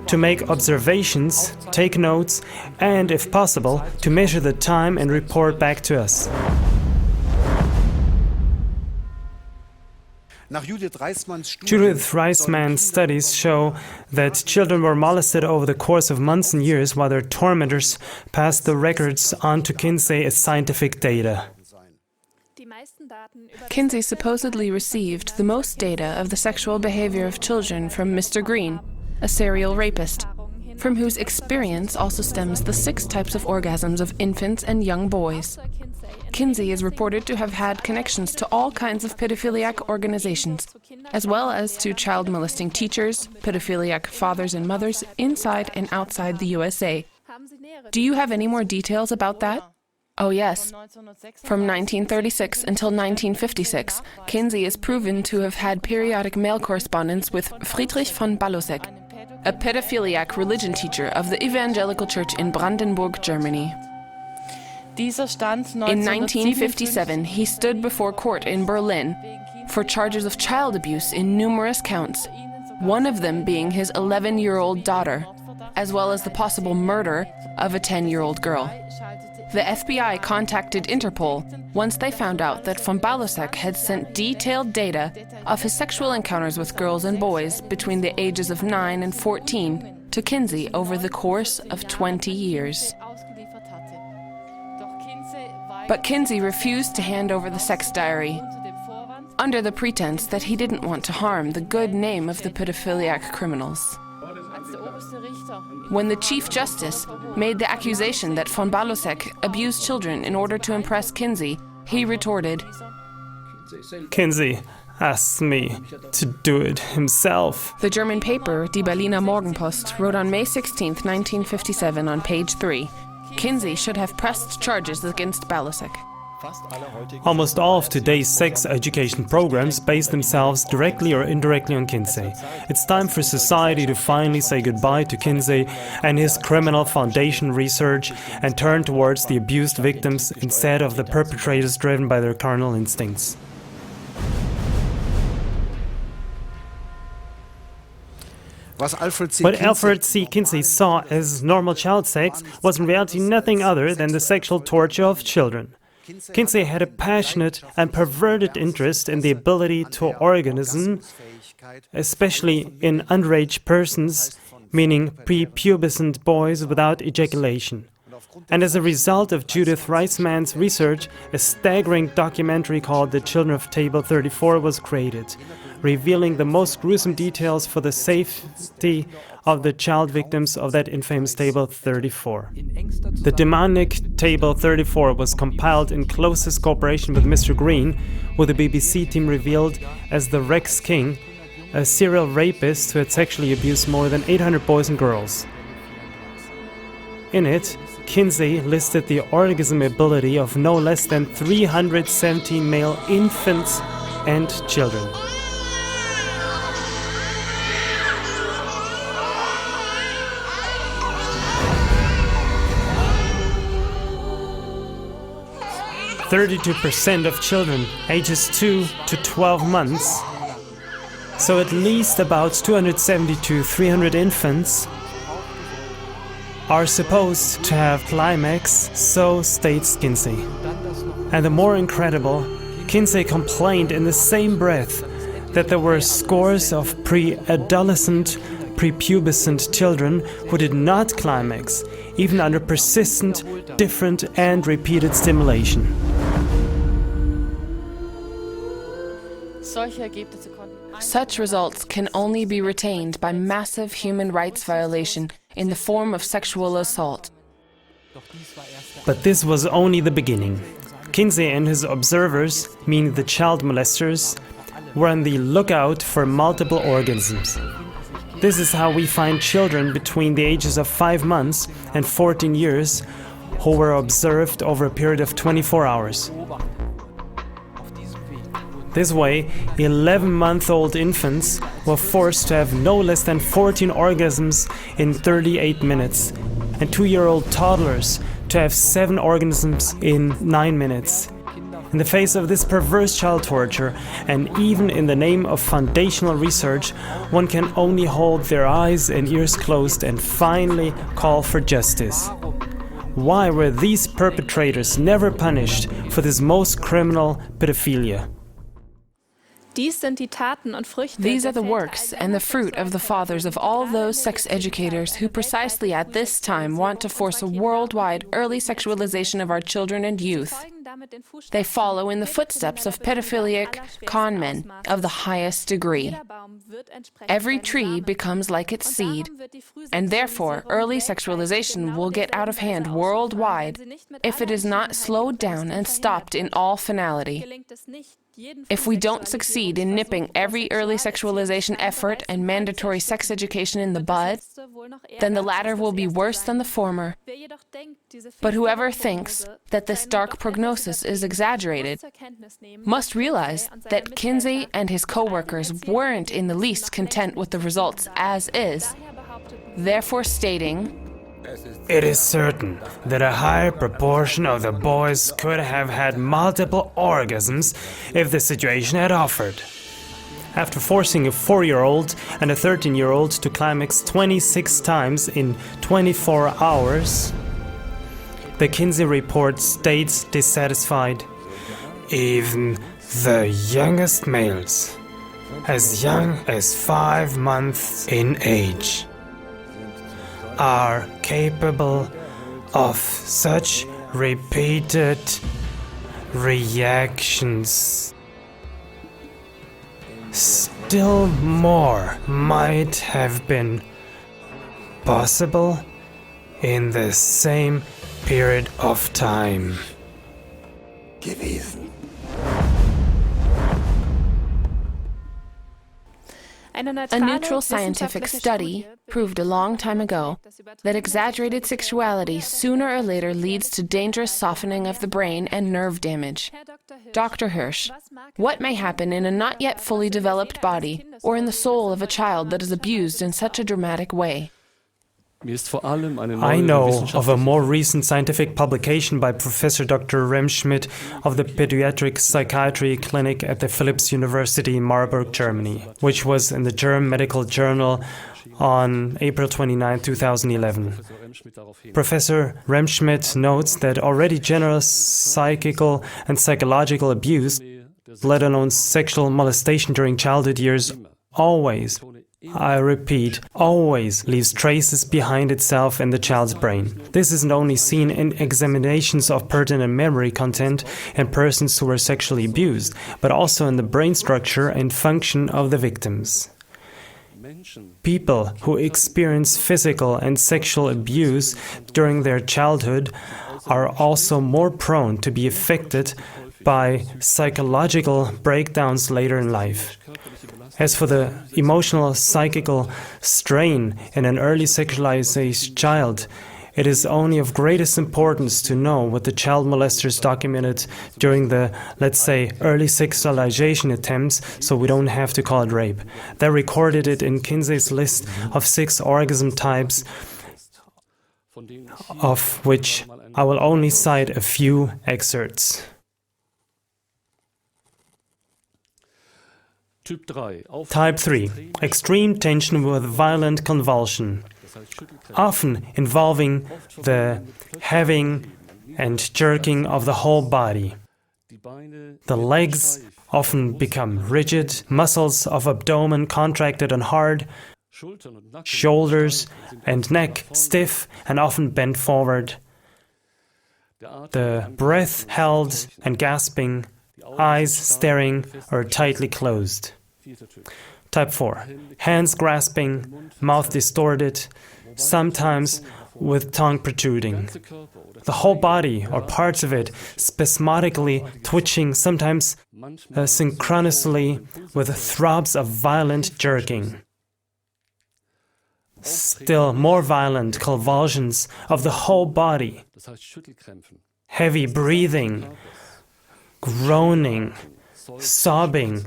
to make observations, take notes, and, if possible, to measure the time and report back to us." Judith Reisman's studies show that children were molested over the course of months and years while their tormentors passed the records on to Kinsey as scientific data. Kinsey supposedly received the most data of the sexual behavior of children from Mr. Green, a serial rapist, from whose experience also stems the 6 types of orgasms of infants and young boys. Kinsey is reported to have had connections to all kinds of pedophiliac organizations, as well as to child molesting teachers, pedophiliac fathers and mothers inside and outside the USA. Do you have any more details about that? Oh yes. From 1936 until 1956, Kinsey is proven to have had periodic mail correspondence with Friedrich von Balosek, a pedophiliac religion teacher of the Evangelical Church in Brandenburg, Germany. In 1957, he stood before court in Berlin for charges of child abuse in numerous counts, one of them being his 11-year-old daughter, as well as the possible murder of a 10-year-old girl. The FBI contacted Interpol once they found out that von Balusek had sent detailed data of his sexual encounters with girls and boys between the ages of 9 and 14 to Kinsey over the course of 20 years. But Kinsey refused to hand over the sex diary, under the pretense that he didn't want to harm the good name of the pedophiliac criminals. When the Chief Justice made the accusation that von Balusek abused children in order to impress Kinsey, he retorted, Kinsey asked me to do it himself. The German paper Die Berliner Morgenpost wrote on May 16, 1957 on page 3, Kinsey should have pressed charges against Balusek. Almost all of today's sex education programs base themselves directly or indirectly on Kinsey. It's time for society to finally say goodbye to Kinsey and his criminal foundation research and turn towards the abused victims instead of the perpetrators driven by their carnal instincts. What Alfred C. Kinsey saw as normal child sex was in reality nothing other than the sexual torture of children. Kinsey had a passionate and perverted interest in the ability to orgasm, especially in underage persons, meaning prepubescent boys without ejaculation. And as a result of Judith Reisman's research, a staggering documentary called The Children of Table 34 was created, revealing the most gruesome details for the safety of the child victims of that infamous Table 34. The demonic Table 34 was compiled in closest cooperation with Mr. Green, who the BBC team revealed as the Rex King, a serial rapist who had sexually abused more than 800 boys and girls. In it, Kinsey listed the orgasm ability of no less than 317 male infants and children. "32% of children ages 2 to 12 months, so at least about 270 to 300 infants, are supposed to have climax," so states Kinsey. And the more incredible, Kinsey complained in the same breath that there were scores of pre-adolescent, prepubescent children who did not climax, even under persistent, different and repeated stimulation. Such results can only be retained by massive human rights violation in the form of sexual assault. But this was only the beginning. Kinsey and his observers, meaning the child molesters, were on the lookout for multiple organisms. This is how we find children between the ages of 5 months and 14 years who were observed over a period of 24 hours. This way, 11-month-old infants were forced to have no less than 14 orgasms in 38 minutes, and 2-year-old toddlers to have 7 orgasms in 9 minutes. In the face of this perverse child torture, and even in the name of foundational research, one can only hold their eyes and ears closed and finally call for justice. Why were these perpetrators never punished for this most criminal pedophilia? These are the works and the fruit of the fathers of all those sex educators who precisely at this time want to force a worldwide early sexualization of our children and youth. They follow in the footsteps of pedophilic con men of the highest degree. Every tree becomes like its seed, and therefore early sexualization will get out of hand worldwide if it is not slowed down and stopped in all finality. If we don't succeed in nipping every early sexualization effort and mandatory sex education in the bud, then the latter will be worse than the former. But whoever thinks that this dark prognosis is exaggerated must realize that Kinsey and his co-workers weren't in the least content with the results as is, therefore stating, "It is certain that a higher proportion of the boys could have had multiple orgasms if the situation had offered. After forcing a 4-year-old and a 13-year-old to climax 26 times in 24 hours, the Kinsey report states dissatisfied, "Even the youngest males, as young as 5 months in age, are capable of such repeated reactions. Still more might have been possible in the same period of time." gewesen. A neutral scientific study proved a long time ago that exaggerated sexuality sooner or later leads to dangerous softening of the brain and nerve damage. Dr. Hirsch, what may happen in a not yet fully developed body or in the soul of a child that is abused in such a dramatic way? I know of a more recent scientific publication by Professor Dr. Remschmidt of the Pediatric Psychiatry Clinic at the Philipps University in Marburg, Germany, which was in the German Medical Journal on April 29, 2011. Professor Remschmidt notes that already general psychical and psychological abuse, let alone sexual molestation during childhood years, always, I repeat, always leaves traces behind itself in the child's brain. This isn't only seen in examinations of pertinent memory content in persons who were sexually abused, but also in the brain structure and function of the victims. People who experience physical and sexual abuse during their childhood are also more prone to be affected by psychological breakdowns later in life. As for the emotional psychical strain in an early sexualized child, it is only of greatest importance to know what the child molesters documented during the, let's say, early sexualization attempts, so we don't have to call it rape. They recorded it in Kinsey's list of 6 orgasm types, of which I will only cite a few excerpts. Type 3. Extreme tension with violent convulsion, often involving the heaving and jerking of the whole body. The legs often become rigid, muscles of abdomen contracted and hard, shoulders and neck stiff and often bent forward. The breath held and gasping, eyes staring or tightly closed. Type 4. Hands grasping, mouth distorted, sometimes with tongue protruding. The whole body or parts of it spasmodically twitching, sometimes synchronously with throbs of violent jerking. Still more violent convulsions of the whole body. Heavy breathing, groaning, sobbing,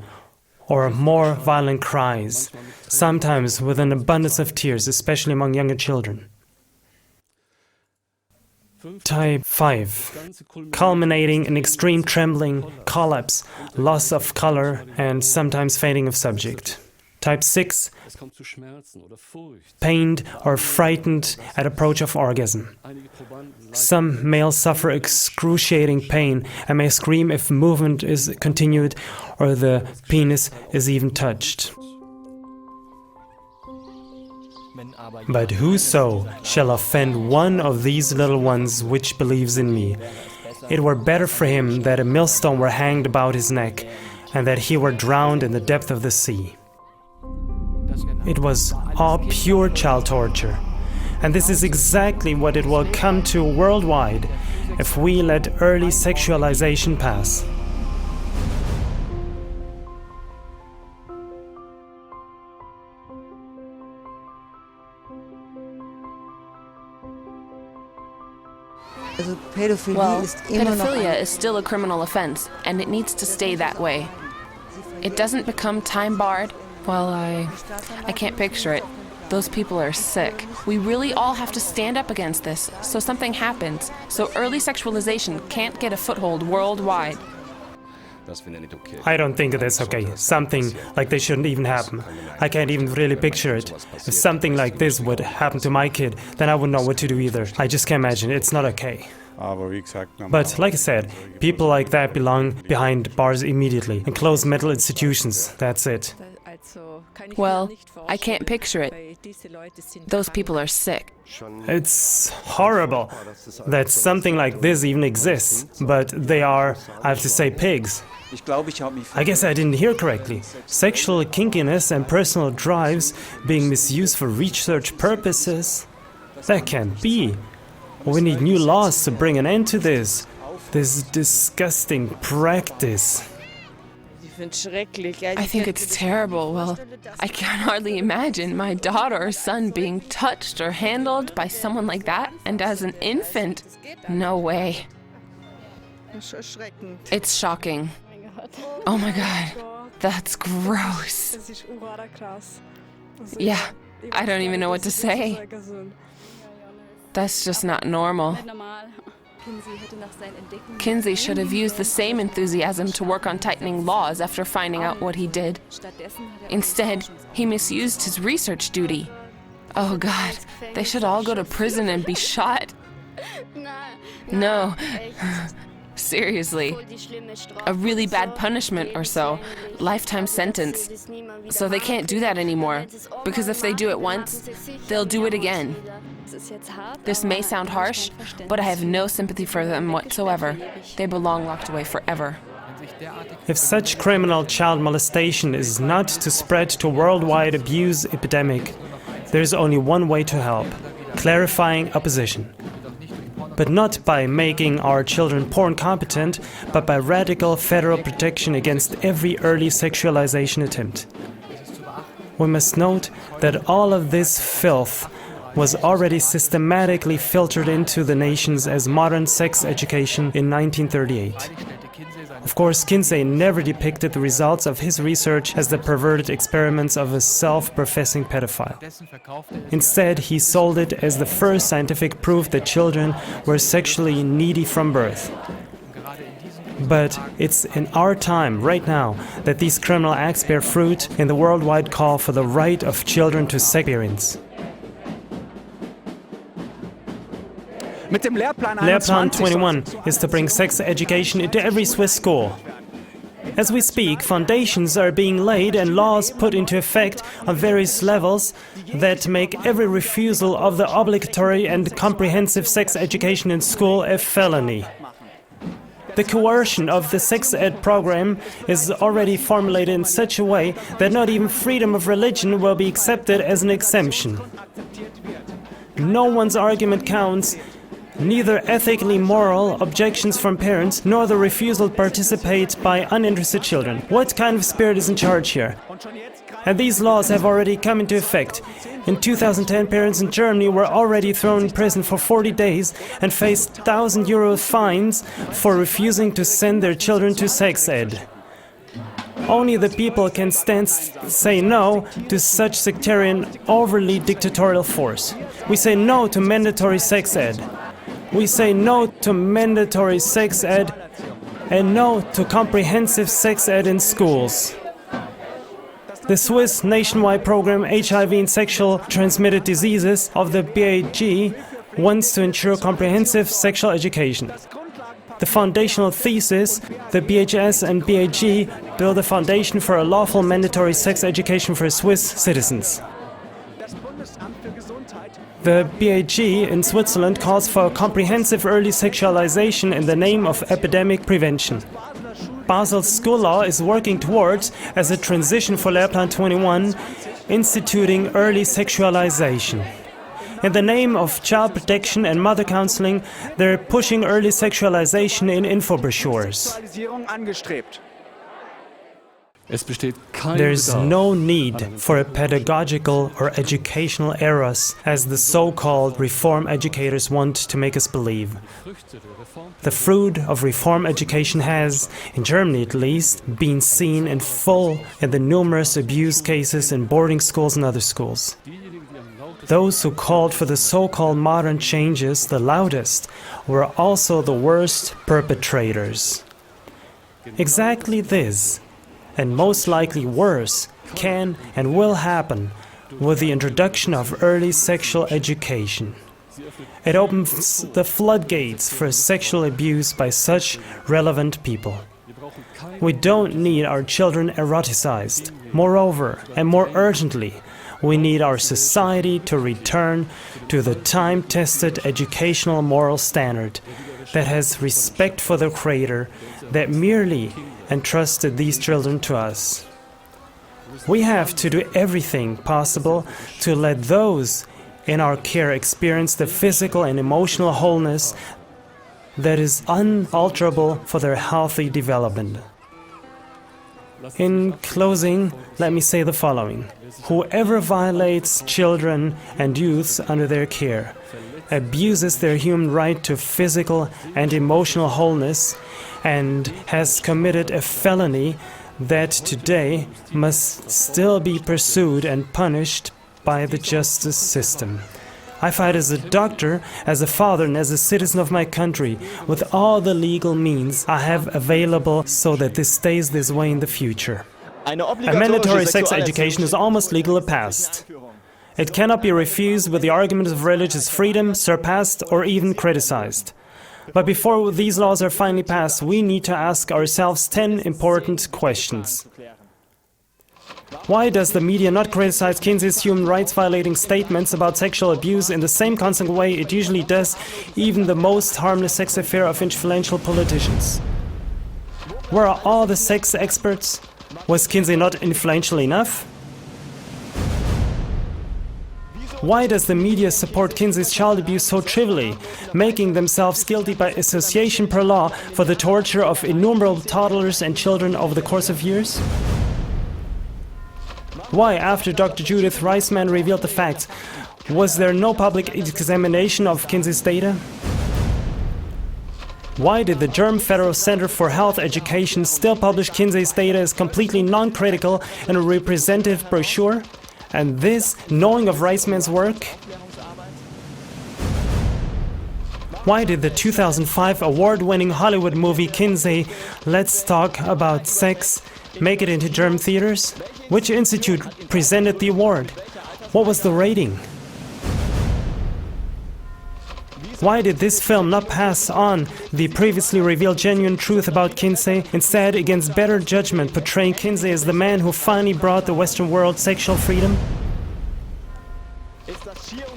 or more violent cries, sometimes with an abundance of tears, especially among younger children. Type 5. Culminating in extreme trembling, collapse, loss of color, and sometimes fainting of subject. Type 6. Pained or frightened at approach of orgasm. Some males suffer excruciating pain and may scream if movement is continued or the penis is even touched. But whoso shall offend one of these little ones which believes in me, it were better for him that a millstone were hanged about his neck, and that he were drowned in the depth of the sea. It was all pure child torture, and this is exactly what it will come to worldwide if we let early sexualization pass. Well, pedophilia is still a criminal offense, and it needs to stay that way. It doesn't become time-barred. Well, I can't picture it. Those people are sick. We really all have to stand up against this, so something happens, so early sexualization can't get a foothold worldwide. I don't think that's okay. Something like this shouldn't even happen. I can't even really picture it. If something like this would happen to my kid, then I wouldn't know what to do either. I just can't imagine. It's not okay. But like I said, people like that belong behind bars immediately, in closed mental institutions. That's it. Well, I can't picture it. Those people are sick. It's horrible that something like this even exists, but they are, I have to say, pigs. I guess I didn't hear correctly. Sexual kinkiness and personal drives being misused for research purposes? That can't be. We need new laws to bring an end to this disgusting practice. I think it's terrible. Well, I can hardly imagine my daughter or son being touched or handled by someone like that, and as an infant. No way. It's shocking. Oh my god, that's gross. Yeah, I don't even know what to say. That's just not normal. Kinsey should have used the same enthusiasm to work on tightening laws after finding out what he did. Instead, he misused his research duty. Oh god, they should all go to prison and be shot. No. Seriously. A really bad punishment or so. Lifetime sentence. So they can't do that anymore. Because if they do it once, they'll do it again. This may sound harsh, but I have no sympathy for them whatsoever. They belong locked away forever. If such criminal child molestation is not to spread to a worldwide abuse epidemic, there is only one way to help: clarifying opposition. But not by making our children porn competent, but by radical federal protection against every early sexualization attempt. We must note that all of this filth was already systematically filtered into the nations as modern sex education in 1938. Of course, Kinsey never depicted the results of his research as the perverted experiments of a self-professing pedophile. Instead, he sold it as the first scientific proof that children were sexually needy from birth. But it's in our time, right now, that these criminal acts bear fruit in the worldwide call for the right of children to sex experience. Lehrplan 21 is to bring sex education into every Swiss school. As we speak, foundations are being laid and laws put into effect on various levels that make every refusal of the obligatory and comprehensive sex education in school a felony. The coercion of the sex ed program is already formulated in such a way that not even freedom of religion will be accepted as an exemption. No one's argument counts. Neither ethically moral objections from parents nor the refusal to participate by uninterested children. What kind of spirit is in charge here? And these laws have already come into effect. In 2010, parents in Germany were already thrown in prison for 40 days and faced €1,000 fines for refusing to send their children to sex ed. Only the people can say no to such sectarian, overly dictatorial force. We say no to mandatory sex ed. We say no to mandatory sex ed and no to comprehensive sex ed in schools. The Swiss nationwide program HIV and Sexual Transmitted Diseases of the BAG wants to ensure comprehensive sexual education. The foundational thesis, the BHS and BAG build a foundation for a lawful mandatory sex education for Swiss citizens. The BAG in Switzerland calls for comprehensive early sexualization in the name of epidemic prevention. Basel's school law is working towards, as a transition for Lehrplan 21, instituting early sexualization. In the name of child protection and mother counseling, they're pushing early sexualization in info brochures. There's no need for a pedagogical or educational eros, as the so-called reform educators want to make us believe. The fruit of reform education has, in Germany at least, been seen in full in the numerous abuse cases in boarding schools and other schools. Those who called for the so-called modern changes the loudest were also the worst perpetrators. Exactly this, and most likely worse, can and will happen with the introduction of early sexual education. It opens the floodgates for sexual abuse by such relevant people. We don't need our children eroticized. Moreover, and more urgently, we need our society to return to the time-tested educational moral standard that has respect for the Creator, that merely entrusted these children to us. We have to do everything possible to let those in our care experience the physical and emotional wholeness that is unalterable for their healthy development. In closing, let me say the following. Whoever violates children and youths under their care, abuses their human right to physical and emotional wholeness, and has committed a felony that today must still be pursued and punished by the justice system. I fight as a doctor, as a father, and as a citizen of my country with all the legal means I have available so that this stays this way in the future. A mandatory sex education is almost legally passed. It cannot be refused with the argument of religious freedom, surpassed, or even criticized. But before these laws are finally passed, we need to ask ourselves 10 important questions. Why does the media not criticize Kinsey's human rights violating statements about sexual abuse in the same constant way it usually does even the most harmless sex affair of influential politicians? Where are all the sex experts? Was Kinsey not influential enough? Why does the media support Kinsey's child abuse so trivially, making themselves guilty by association per law for the torture of innumerable toddlers and children over the course of years? Why, after Dr. Judith Reisman revealed the facts, was there no public examination of Kinsey's data? Why did the German Federal Center for Health Education still publish Kinsey's data as completely non-critical in a representative brochure? And this, knowing of Reisman's work? Why did the 2005 award-winning Hollywood movie Kinsey, Let's Talk About Sex, make it into German theaters? Which institute presented the award? What was the rating? Why did this film not pass on the previously revealed genuine truth about Kinsey, instead against better judgment portraying Kinsey as the man who finally brought the Western world sexual freedom?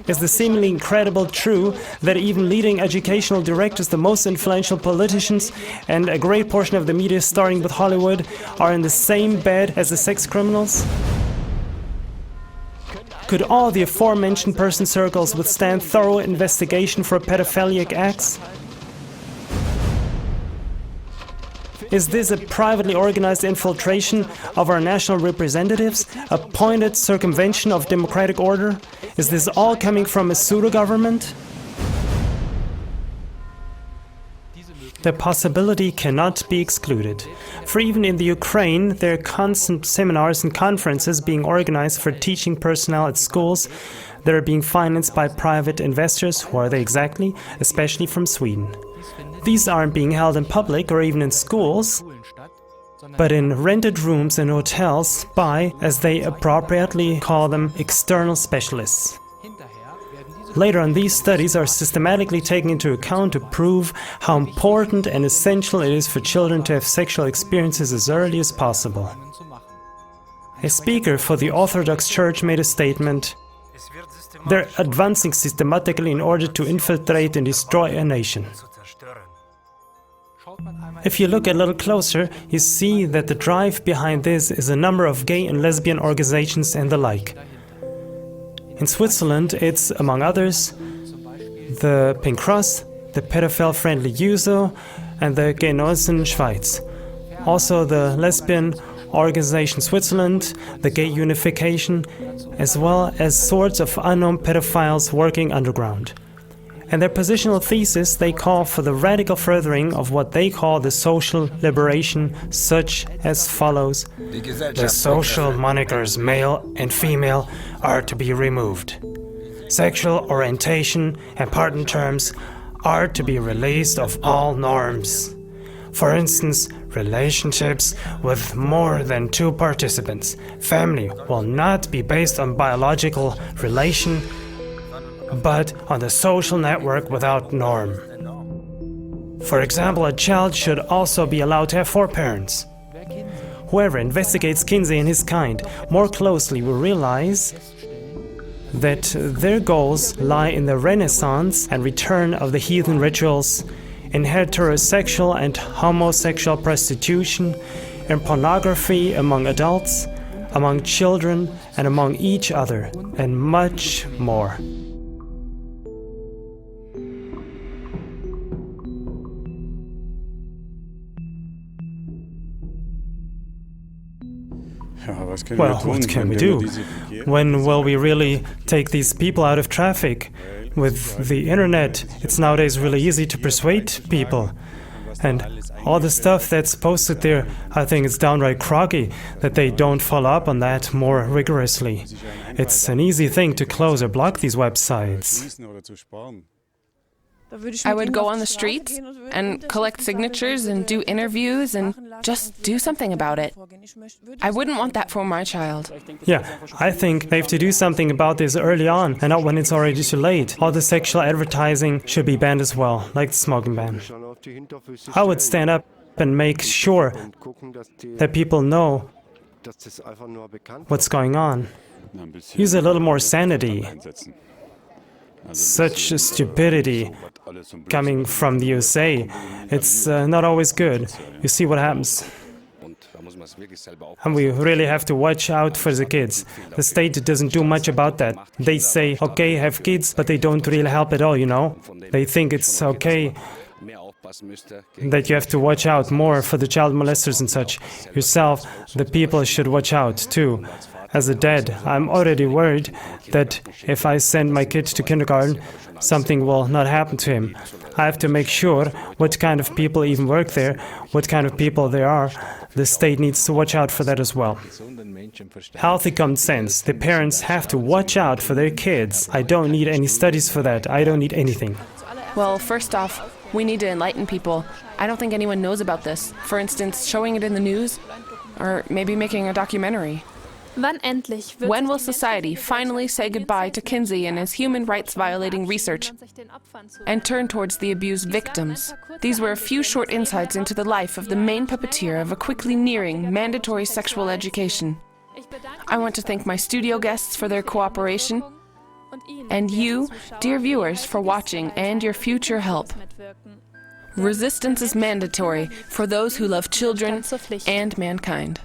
Is the seemingly incredible true that even leading educational directors, the most influential politicians, and a great portion of the media starting with Hollywood are in the same bed as the sex criminals? Could all the aforementioned person circles withstand thorough investigation for pedophilic acts? Is this a privately organized infiltration of our national representatives? A pointed circumvention of democratic order? Is this all coming from a pseudo-government? The possibility cannot be excluded. For even in the Ukraine, there are constant seminars and conferences being organized for teaching personnel at schools that are being financed by private investors. Who are they exactly? Especially from Sweden. These aren't being held in public or even in schools, but in rented rooms in hotels by, as they appropriately call them, external specialists. Later on, these studies are systematically taken into account to prove how important and essential it is for children to have sexual experiences as early as possible. A speaker for the Orthodox Church made a statement: "They're advancing systematically in order to infiltrate and destroy a nation." If you look a little closer, you see that the drive behind this is a number of gay and lesbian organizations and the like. In Switzerland, it's, among others, the Pink Cross, the Pedophile-Friendly USO, and the Genossen Schweiz. Also the Lesbian Organization Switzerland, the Gay Unification, as well as sorts of unknown pedophiles working underground. In their positional thesis, they call for the radical furthering of what they call the social liberation, such as follows: the social monikers male and female are to be removed. Sexual orientation and partner terms are to be released of all norms. For instance, relationships with more than two participants. Family will not be based on biological relation, but on the social network without norm. For example, a child should also be allowed to have 4 parents. Whoever investigates Kinsey and his kind more closely will realize that their goals lie in the renaissance and return of the heathen rituals, in heterosexual and homosexual prostitution, in pornography among adults, among children, and among each other, and much more. Well, what can we do? When will we really take these people out of traffic? With the internet, it's nowadays really easy to persuade people. And all the stuff that's posted there, I think it's downright crocky that they don't follow up on that more rigorously. It's an easy thing to close or block these websites. I would go on the streets and collect signatures and do interviews and just do something about it. I wouldn't want that for my child. Yeah, I think they have to do something about this early on and not when it's already too late. All the sexual advertising should be banned as well, like the smoking ban. I would stand up and make sure that people know what's going on. Use a little more sanity. Such stupidity coming from the USA, it's not always good. You see what happens. And we really have to watch out for the kids. The state doesn't do much about that. They say, okay, have kids, but they don't really help at all, you know? They think it's okay that you have to watch out more for the child molesters and such. Yourself, the people should watch out too. As a dad, I'm already worried that if I send my kid to kindergarten, something will not happen to him. I have to make sure what kind of people even work there, what kind of people there are. The state needs to watch out for that as well. Healthy common sense. The parents have to watch out for their kids. I don't need any studies for that. I don't need anything. Well, first off, we need to enlighten people. I don't think anyone knows about this. For instance, showing it in the news, or maybe making a documentary. When will society finally say goodbye to Kinsey and his human rights violating research and turn towards the abused victims? These were a few short insights into the life of the main puppeteer of a quickly nearing mandatory sexual education. I want to thank my studio guests for their cooperation, and you, dear viewers, for watching and your future help. Resistance is mandatory for those who love children and mankind.